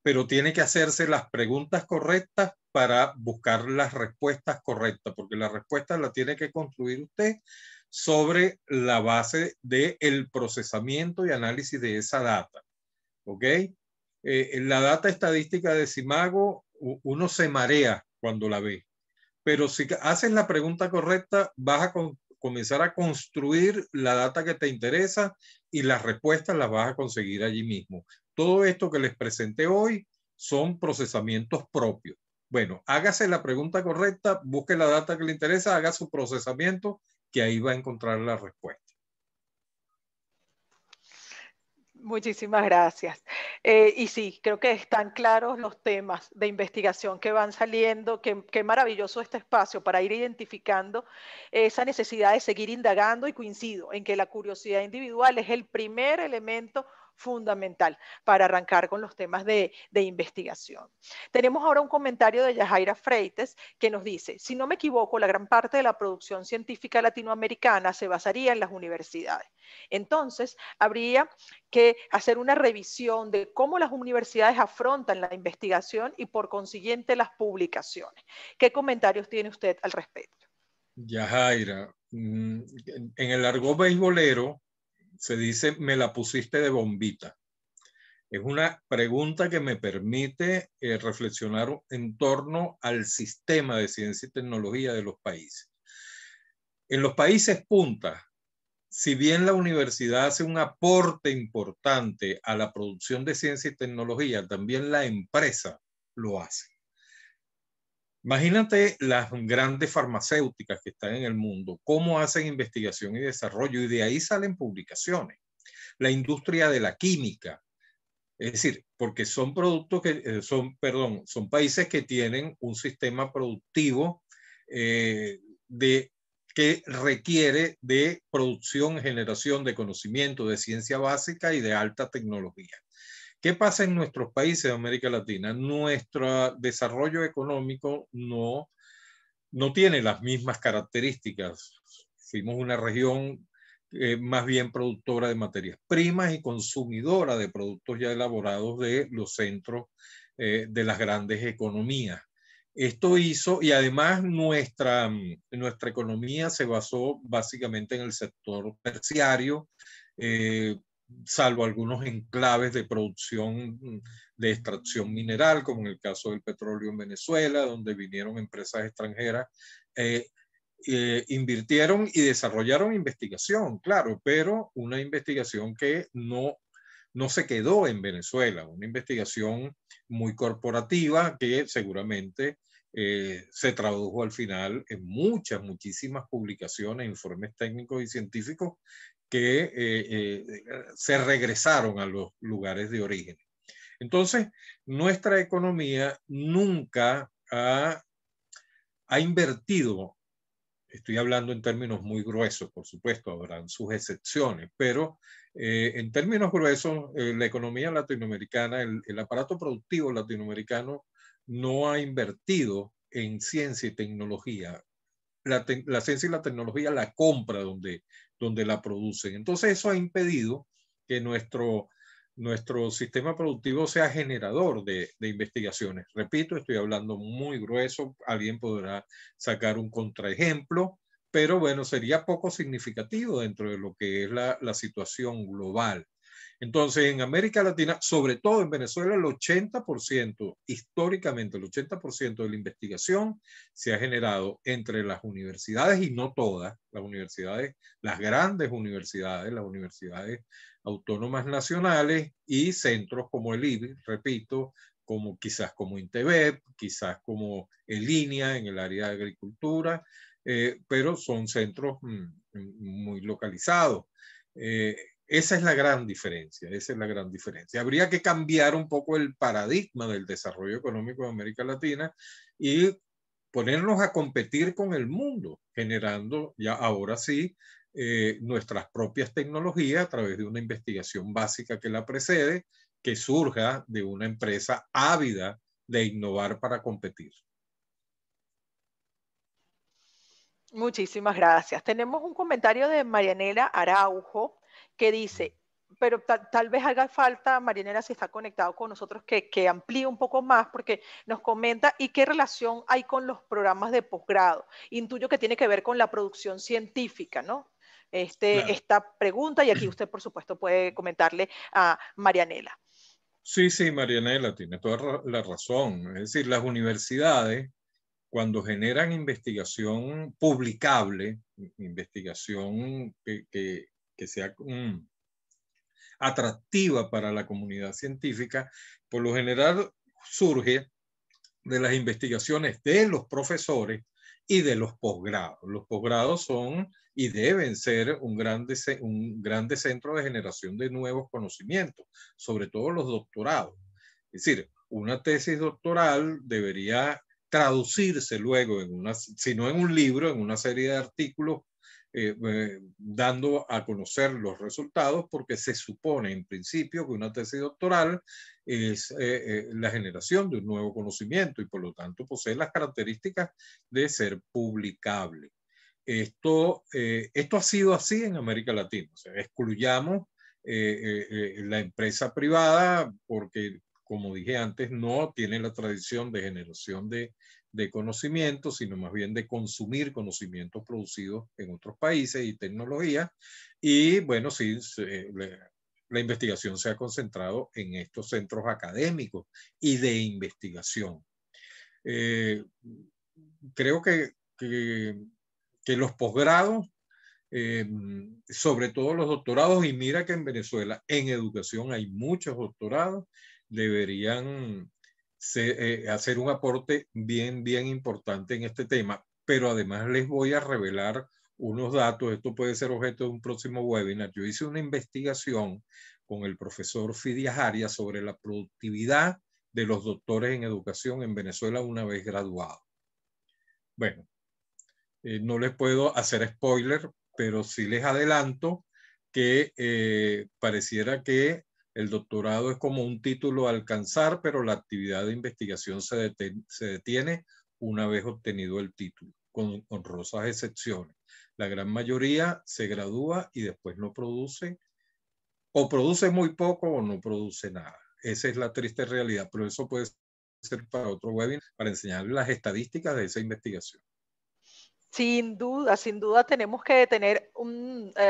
pero tiene que hacerse las preguntas correctas para buscar las respuestas correctas, porque la respuesta la tiene que construir usted sobre la base del procesamiento y análisis de esa data. ¿Ok? La data estadística de Simago, uno se marea cuando la ve, pero si haces la pregunta correcta, vas a comenzar a construir la data que te interesa y las respuestas las vas a conseguir allí mismo. Todo esto que les presenté hoy son procesamientos propios. Bueno, hágase la pregunta correcta, busque la data que le interesa, haga su procesamiento, que ahí va a encontrar la respuesta.
Muchísimas gracias. Y sí, creo que están claros los temas de investigación que van saliendo. Qué maravilloso este espacio para ir identificando esa necesidad de seguir indagando, y coincido en que la curiosidad individual es el primer elemento fundamental para arrancar con los temas de investigación. Tenemos ahora un comentario de Yajaira Freites que nos dice, si no me equivoco, la gran parte de la producción científica latinoamericana se basaría en las universidades. Entonces, habría que hacer una revisión de cómo las universidades afrontan la investigación y por consiguiente las publicaciones. ¿Qué comentarios tiene usted al respecto?
Yajaira, en el argot beisbolero se dice, me la pusiste de bombita. Es una pregunta que me permite reflexionar en torno al sistema de ciencia y tecnología de los países. En los países punta, si bien la universidad hace un aporte importante a la producción de ciencia y tecnología, también la empresa lo hace. Imagínate las grandes farmacéuticas que están en el mundo, cómo hacen investigación y desarrollo, y de ahí salen publicaciones. La industria de la química, es decir, porque son productos que son países que tienen un sistema productivo que requiere de producción, generación de conocimiento, de ciencia básica y de alta tecnología. ¿Qué pasa en nuestros países de América Latina? Nuestro desarrollo económico no tiene las mismas características. Fuimos una región más bien productora de materias primas y consumidora de productos ya elaborados de los centros de las grandes economías. Esto hizo, y además nuestra economía se basó básicamente en el sector terciario, salvo algunos enclaves de producción de extracción mineral, como en el caso del petróleo en Venezuela, donde vinieron empresas extranjeras, invirtieron y desarrollaron investigación, claro, pero una investigación que no se quedó en Venezuela, una investigación muy corporativa que seguramente se tradujo al final en muchísimas publicaciones, informes técnicos y científicos que se regresaron a los lugares de origen. Entonces, nuestra economía nunca ha invertido, estoy hablando en términos muy gruesos, por supuesto, habrán sus excepciones, pero en términos gruesos, la economía latinoamericana, el aparato productivo latinoamericano no ha invertido en ciencia y tecnología. La ciencia y la tecnología la compra donde la producen. Entonces eso ha impedido que nuestro sistema productivo sea generador de investigaciones. Repito, estoy hablando muy grueso, alguien podrá sacar un contraejemplo, pero bueno, sería poco significativo dentro de lo que es la situación global. Entonces, en América Latina, sobre todo en Venezuela, el 80%, históricamente el 80% de la investigación se ha generado entre las universidades, y no todas, las universidades, las grandes universidades, las universidades autónomas nacionales y centros como el IBI, repito, como quizás como INTEBEP, quizás como el INIA en el área de agricultura, pero son centros muy localizados. Esa es la gran diferencia, esa es la gran diferencia. Habría que cambiar un poco el paradigma del desarrollo económico de América Latina y ponernos a competir con el mundo, generando ya ahora sí nuestras propias tecnologías a través de una investigación básica que la precede, que surja de una empresa ávida de innovar para competir.
Muchísimas gracias. Tenemos un comentario de Marianela Araujo que dice, pero tal vez haga falta, Marianela, si está conectado con nosotros, que amplíe un poco más, porque nos comenta, ¿y qué relación hay con los programas de posgrado? Intuyo que tiene que ver con la producción científica, ¿no?
Claro.
Esta pregunta, y aquí usted, por supuesto, puede comentarle a Marianela.
Sí, sí, Marianela, tiene toda la razón. Es decir, las universidades, cuando generan investigación publicable, investigación que sea atractiva para la comunidad científica, por lo general surge de las investigaciones de los profesores y de los posgrados. Los posgrados son y deben ser un grande centro de generación de nuevos conocimientos, sobre todo los doctorados. Es decir, una tesis doctoral debería traducirse luego, si no en un libro, en una serie de artículos, dando a conocer los resultados, porque se supone en principio que una tesis doctoral es la generación de un nuevo conocimiento y por lo tanto posee las características de ser publicable. Esto ha sido así en América Latina. O sea, excluyamos la empresa privada porque, como dije antes, no tiene la tradición de generación de conocimiento, sino más bien de consumir conocimientos producidos en otros países y tecnologías. Y bueno, sí, la investigación se ha concentrado en estos centros académicos y de investigación. Creo que los posgrados, sobre todo los doctorados, y mira que en Venezuela en educación hay muchos doctorados, deberían hacer un aporte bien, bien importante en este tema. Pero además les voy a revelar unos datos, esto puede ser objeto de un próximo webinar. Yo hice una investigación con el profesor Fidias Arias sobre la productividad de los doctores en educación en Venezuela una vez graduados. Bueno, no les puedo hacer spoiler, pero sí les adelanto que pareciera que el doctorado es como un título a alcanzar, pero la actividad de investigación se detiene una vez obtenido el título, con honrosas excepciones. La gran mayoría se gradúa y después no produce, o produce muy poco o no produce nada. Esa es la triste realidad, pero eso puede ser para otro webinar, para enseñarles las estadísticas de esa investigación.
Sin duda tenemos que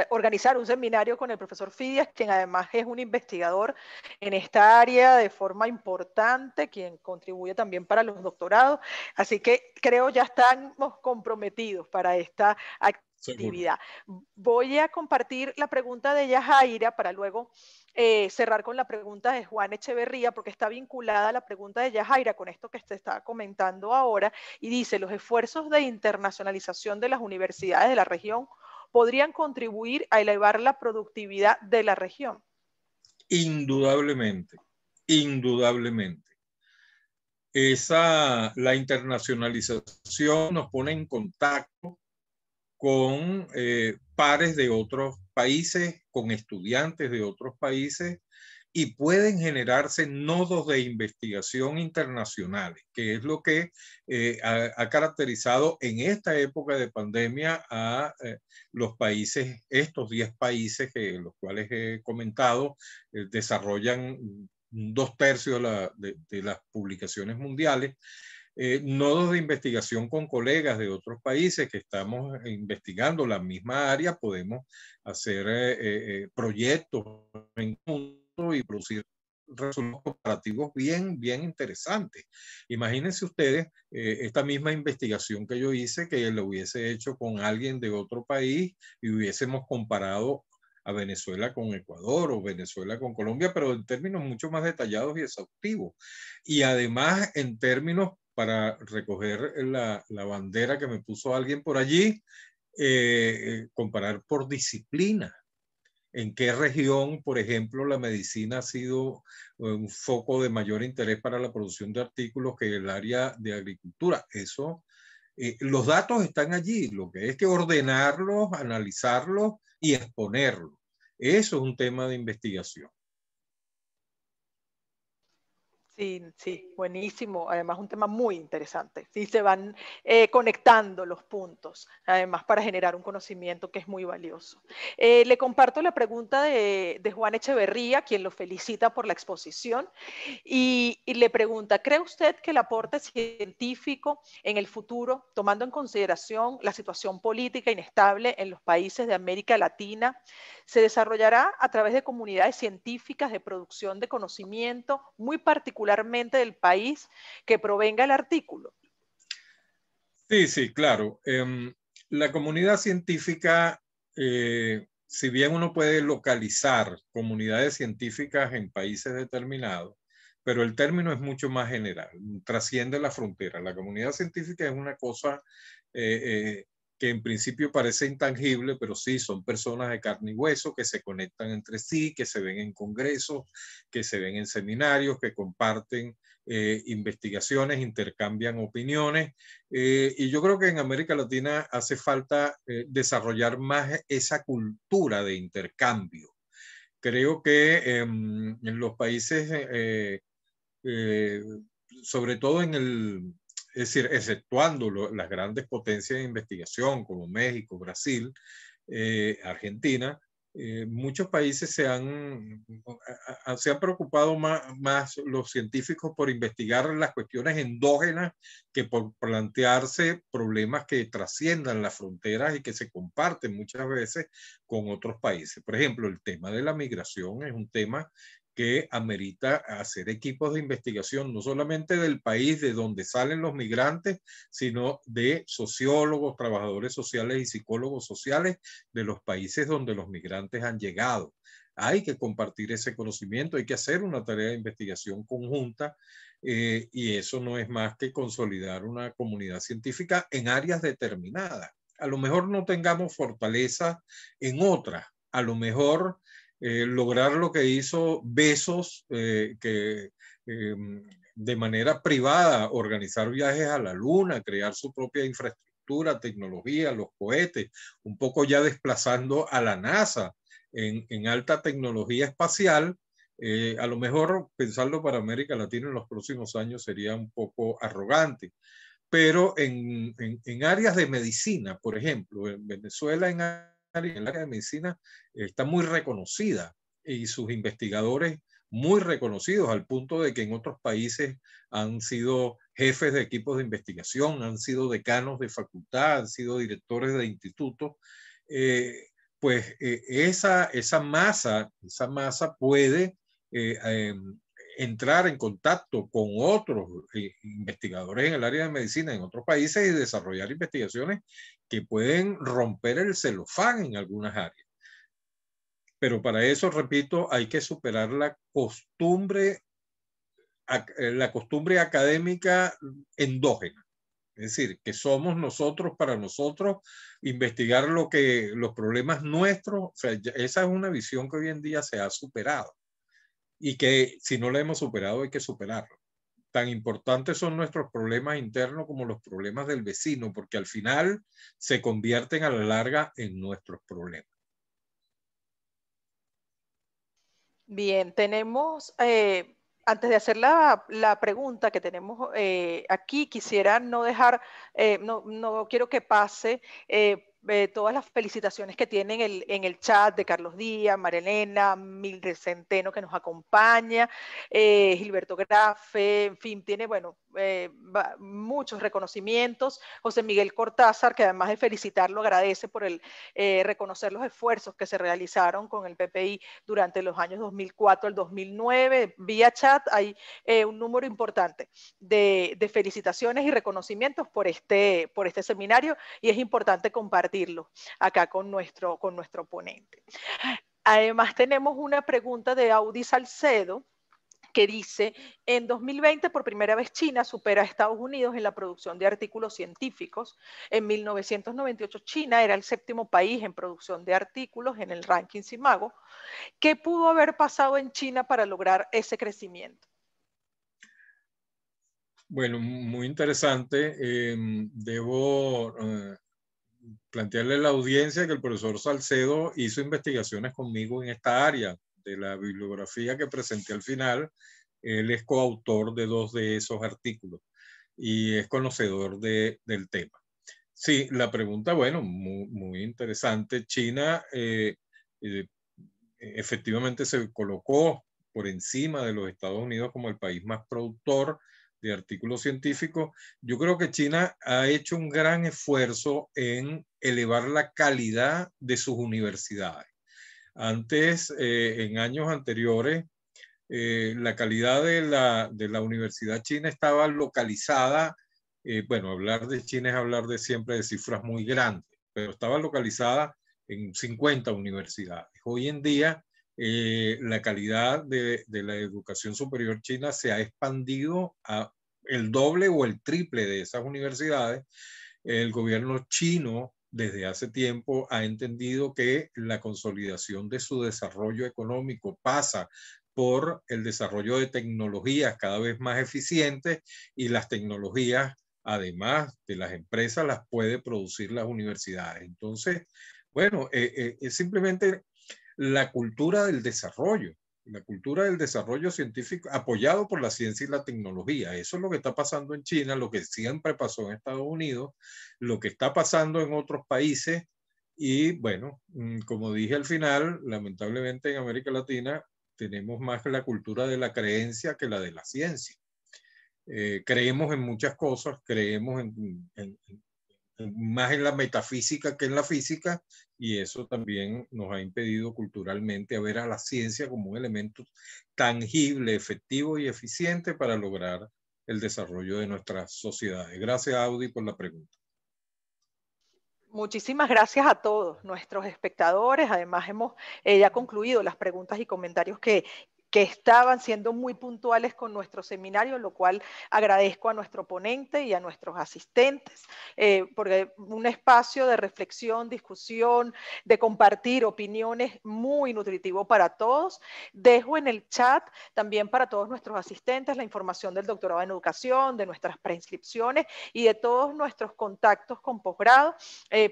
organizar un seminario con el profesor Fidias, quien además es un investigador en esta área de forma importante, quien contribuye también para los doctorados. Así que creo ya estamos comprometidos para esta actividad. Seguro. Voy a compartir la pregunta de Yajaira para luego cerrar con la pregunta de Juan Echeverría, porque está vinculada a la pregunta de Yajaira con esto que se está comentando ahora, y dice, los esfuerzos de internacionalización de las universidades de la región podrían contribuir a elevar la productividad de la región.
Indudablemente, indudablemente. La internacionalización nos pone en contacto con pares de otros países, con estudiantes de otros países y pueden generarse nodos de investigación internacionales, que es lo que ha caracterizado en esta época de pandemia a los países, estos 10 países los cuales he comentado, desarrollan 2/3 de las publicaciones mundiales. Nodos de investigación con colegas de otros países que estamos investigando la misma área, podemos hacer proyectos en conjunto y producir resultados comparativos bien, bien interesantes. Imagínense ustedes esta misma investigación que yo hice, que lo hubiese hecho con alguien de otro país y hubiésemos comparado a Venezuela con Ecuador o Venezuela con Colombia, pero en términos mucho más detallados y exhaustivos. Y además en términos, para recoger la bandera que me puso alguien por allí, comparar por disciplina. ¿En qué región, por ejemplo, la medicina ha sido un foco de mayor interés para la producción de artículos que el área de agricultura? Eso, los datos están allí, lo que es que ordenarlos, analizarlos y exponerlos. Eso es un tema de investigación.
Sí, sí, buenísimo. Además, un tema muy interesante. Sí, se van conectando los puntos, además para generar un conocimiento que es muy valioso. Le comparto la pregunta de Juan Echeverría, quien lo felicita por la exposición, y le pregunta, ¿cree usted que el aporte científico en el futuro, tomando en consideración la situación política inestable en los países de América Latina, se desarrollará a través de comunidades científicas de producción de conocimiento, muy particularmente del país que provenga el artículo?
Sí, sí, claro. La comunidad científica, si bien uno puede localizar comunidades científicas en países determinados, pero el término es mucho más general, trasciende la frontera. La comunidad científica es una cosa que en principio parece intangible, pero sí, son personas de carne y hueso que se conectan entre sí, que se ven en congresos, que se ven en seminarios, que comparten investigaciones, intercambian opiniones. Y yo creo que en América Latina hace falta desarrollar más esa cultura de intercambio. Creo que en los países, eh, sobre todo es decir, exceptuando las grandes potencias de investigación como México, Brasil, Argentina, muchos países se han preocupado más los científicos por investigar las cuestiones endógenas que por plantearse problemas que trasciendan las fronteras y que se comparten muchas veces con otros países. Por ejemplo, el tema de la migración es un tema que amerita hacer equipos de investigación, no solamente del país de donde salen los migrantes, sino de sociólogos, trabajadores sociales y psicólogos sociales de los países donde los migrantes han llegado. Hay que compartir ese conocimiento, hay que hacer una tarea de investigación conjunta y eso no es más que consolidar una comunidad científica en áreas determinadas. A lo mejor no tengamos fortaleza en otras, a lo mejor lograr lo que hizo Bezos, que de manera privada organizar viajes a la Luna, crear su propia infraestructura, tecnología, los cohetes, un poco ya desplazando a la NASA en alta tecnología espacial. A lo mejor pensarlo para América Latina en los próximos años sería un poco arrogante, pero en áreas de medicina, por ejemplo, en Venezuela en el área de medicina está muy reconocida y sus investigadores muy reconocidos al punto de que en otros países han sido jefes de equipos de investigación, han sido decanos de facultad, han sido directores de institutos. Eh, pues esa masa puede eh, entrar en contacto con otros investigadores en el área de medicina en otros países y desarrollar investigaciones que pueden romper el celofán en algunas áreas. Pero para eso, repito, hay que superar la costumbre académica endógena. Es decir, que somos nosotros para nosotros, investigar los problemas nuestros. O sea, esa es una visión que hoy en día se ha superado y que si no la hemos superado hay que superarla. Tan importantes son nuestros problemas internos como los problemas del vecino, porque al final se convierten a la larga en nuestros problemas.
Bien, tenemos, antes de hacer la pregunta que tenemos aquí, quisiera no dejar, no quiero que pase todas las felicitaciones que tienen en el chat de Carlos Díaz, Marilena, Mildred Centeno que nos acompaña, Gilberto Grafe, en fin, tiene, bueno, muchos reconocimientos. José Miguel Cortázar, que además de felicitarlo, agradece por reconocer los esfuerzos que se realizaron con el PPI durante los años 2004 al 2009. Vía chat hay un número importante de felicitaciones y reconocimientos por este seminario y es importante compartirlo acá con nuestro ponente. Además tenemos una pregunta de Audi Salcedo que dice, en 2020 por primera vez China supera a Estados Unidos en la producción de artículos científicos. En 1998 China era el séptimo país en producción de artículos en el ranking Simago. ¿Qué pudo haber pasado en China para lograr ese crecimiento?
Bueno, muy interesante. Debo plantearle a la audiencia que el profesor Salcedo hizo investigaciones conmigo en esta área de la bibliografía que presenté al final. Él es coautor de 2 de esos artículos y es conocedor del tema. Sí, la pregunta, bueno, muy interesante. China efectivamente se colocó por encima de los Estados Unidos como el país más productor de artículos científicos. Yo creo que China ha hecho un gran esfuerzo en elevar la calidad de sus universidades. Antes, en años anteriores, la calidad de la universidad china estaba localizada, bueno, hablar de China es hablar de siempre de cifras muy grandes, pero estaba localizada en 50 universidades. Hoy en día, la calidad de la educación superior china se ha expandido a el doble o el triple de esas universidades. El gobierno chino desde hace tiempo ha entendido que la consolidación de su desarrollo económico pasa por el desarrollo de tecnologías cada vez más eficientes y las tecnologías, además de las empresas, las puede producir las universidades. Entonces, bueno, es simplemente la cultura del desarrollo científico apoyado por la ciencia y la tecnología. Eso es lo que está pasando en China, lo que siempre pasó en Estados Unidos, lo que está pasando en otros países y bueno, como dije al final, lamentablemente en América Latina tenemos más la cultura de la creencia que la de la ciencia. Creemos en muchas cosas, creemos más en la metafísica que en la física, y eso también nos ha impedido culturalmente a ver a la ciencia como un elemento tangible, efectivo y eficiente para lograr el desarrollo de nuestras sociedades. Gracias, Audi, por la pregunta.
Muchísimas gracias a todos nuestros espectadores. Además, hemos ya concluido las preguntas y comentarios que estaban siendo muy puntuales con nuestro seminario, lo cual agradezco a nuestro ponente y a nuestros asistentes, porque un espacio de reflexión, discusión, de compartir opiniones muy nutritivo para todos. Dejo en el chat también para todos nuestros asistentes la información del doctorado en educación, de nuestras preinscripciones y de todos nuestros contactos con posgrado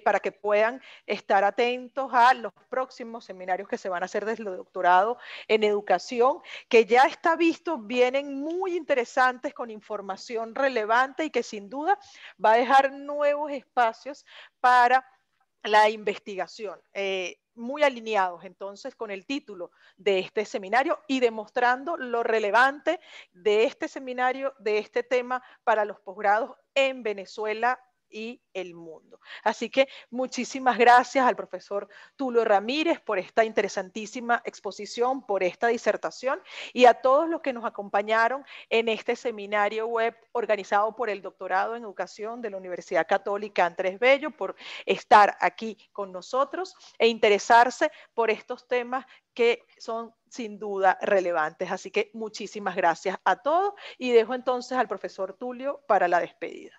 para que puedan estar atentos a los próximos seminarios que se van a hacer desde el doctorado en educación, que ya está visto, vienen muy interesantes con información relevante y que sin duda va a dejar nuevos espacios para la investigación. Muy alineados entonces con el título de este seminario y demostrando lo relevante de este seminario, de este tema para los posgrados en Venezuela y el mundo. Así que muchísimas gracias al profesor Tulio Ramírez por esta interesantísima exposición, por esta disertación y a todos los que nos acompañaron en este seminario web organizado por el Doctorado en Educación de la Universidad Católica Andrés Bello, por estar aquí con nosotros e interesarse por estos temas que son sin duda relevantes. Así que muchísimas gracias a todos y dejo entonces al profesor Tulio para la despedida.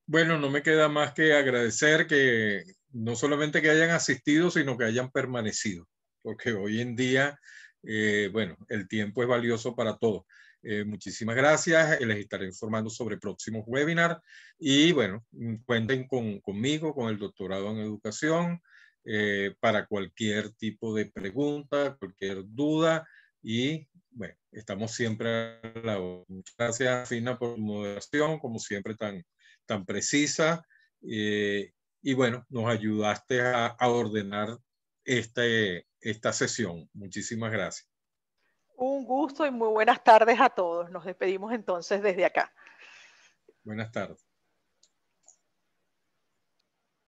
Bueno, no me queda más que agradecer que no solamente que hayan asistido, sino que hayan permanecido, porque hoy en día, bueno, el tiempo es valioso para todos. Muchísimas gracias, les estaré informando sobre próximos webinars y bueno, cuenten conmigo, con el doctorado en educación. para cualquier tipo de pregunta, cualquier duda y bueno, estamos siempre a la hora. Muchas gracias, Fina, por tu moderación, como siempre tan precisa. Y bueno, nos ayudaste a ordenar esta sesión. Muchísimas gracias.
Un gusto y muy buenas tardes a todos. Nos despedimos entonces desde acá.
Buenas tardes.